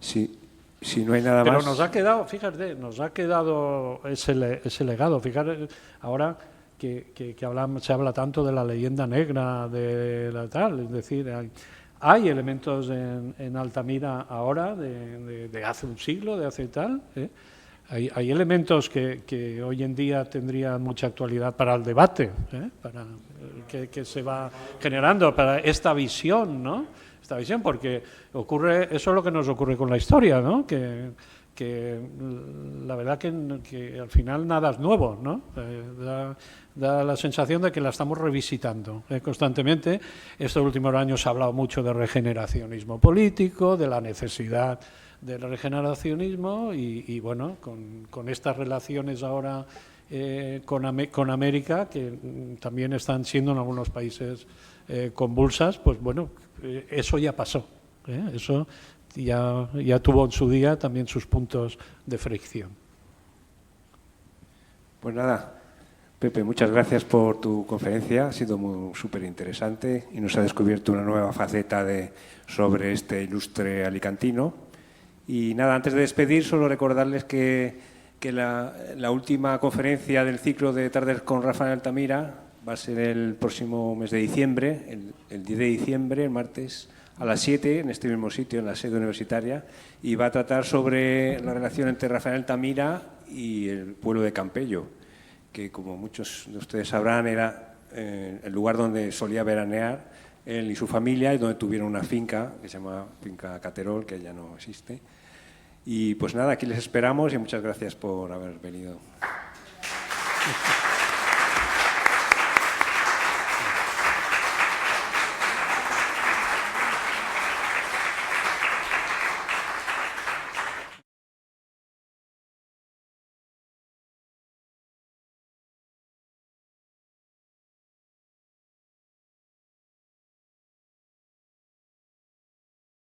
Sí. Si no hay nada pero más. Pero nos ha quedado, fíjate, nos ha quedado ese legado. Fíjate, ahora que se habla tanto de la leyenda negra, de la tal, es decir, hay elementos en Altamira ahora de hace un siglo, de hace tal. Hay elementos que hoy en día tendrían mucha actualidad para el debate, para que se va generando, para esta visión, ¿no? Esta visión, porque eso es lo que nos ocurre con la historia, ¿no? Que la verdad que al final nada es nuevo, ¿no? Da la sensación de que la estamos revisitando constantemente. Estos últimos años se ha hablado mucho de regeneracionismo político, de la necesidad del regeneracionismo y bueno, con estas relaciones ahora con América, que también están siendo en algunos países convulsas, pues bueno, eso ya pasó, eso ya tuvo en su día también sus puntos de fricción. Pues nada, Pepe, muchas gracias por tu conferencia, ha sido súper interesante y nos ha descubierto una nueva faceta sobre este ilustre alicantino. Y nada, antes de despedir, solo recordarles que la última conferencia del ciclo de Tardes con Rafael Altamira va a ser el próximo mes de diciembre, el 10 de diciembre, el martes, a las 7, en este mismo sitio, en la sede universitaria, y va a tratar sobre la relación entre Rafael Altamira y el pueblo de Campello, que, como muchos de ustedes sabrán, era el lugar donde solía veranear él y su familia, y donde tuvieron una finca que se llama Finca Caterol, que ya no existe. Y pues nada, aquí les esperamos y muchas gracias por haber venido.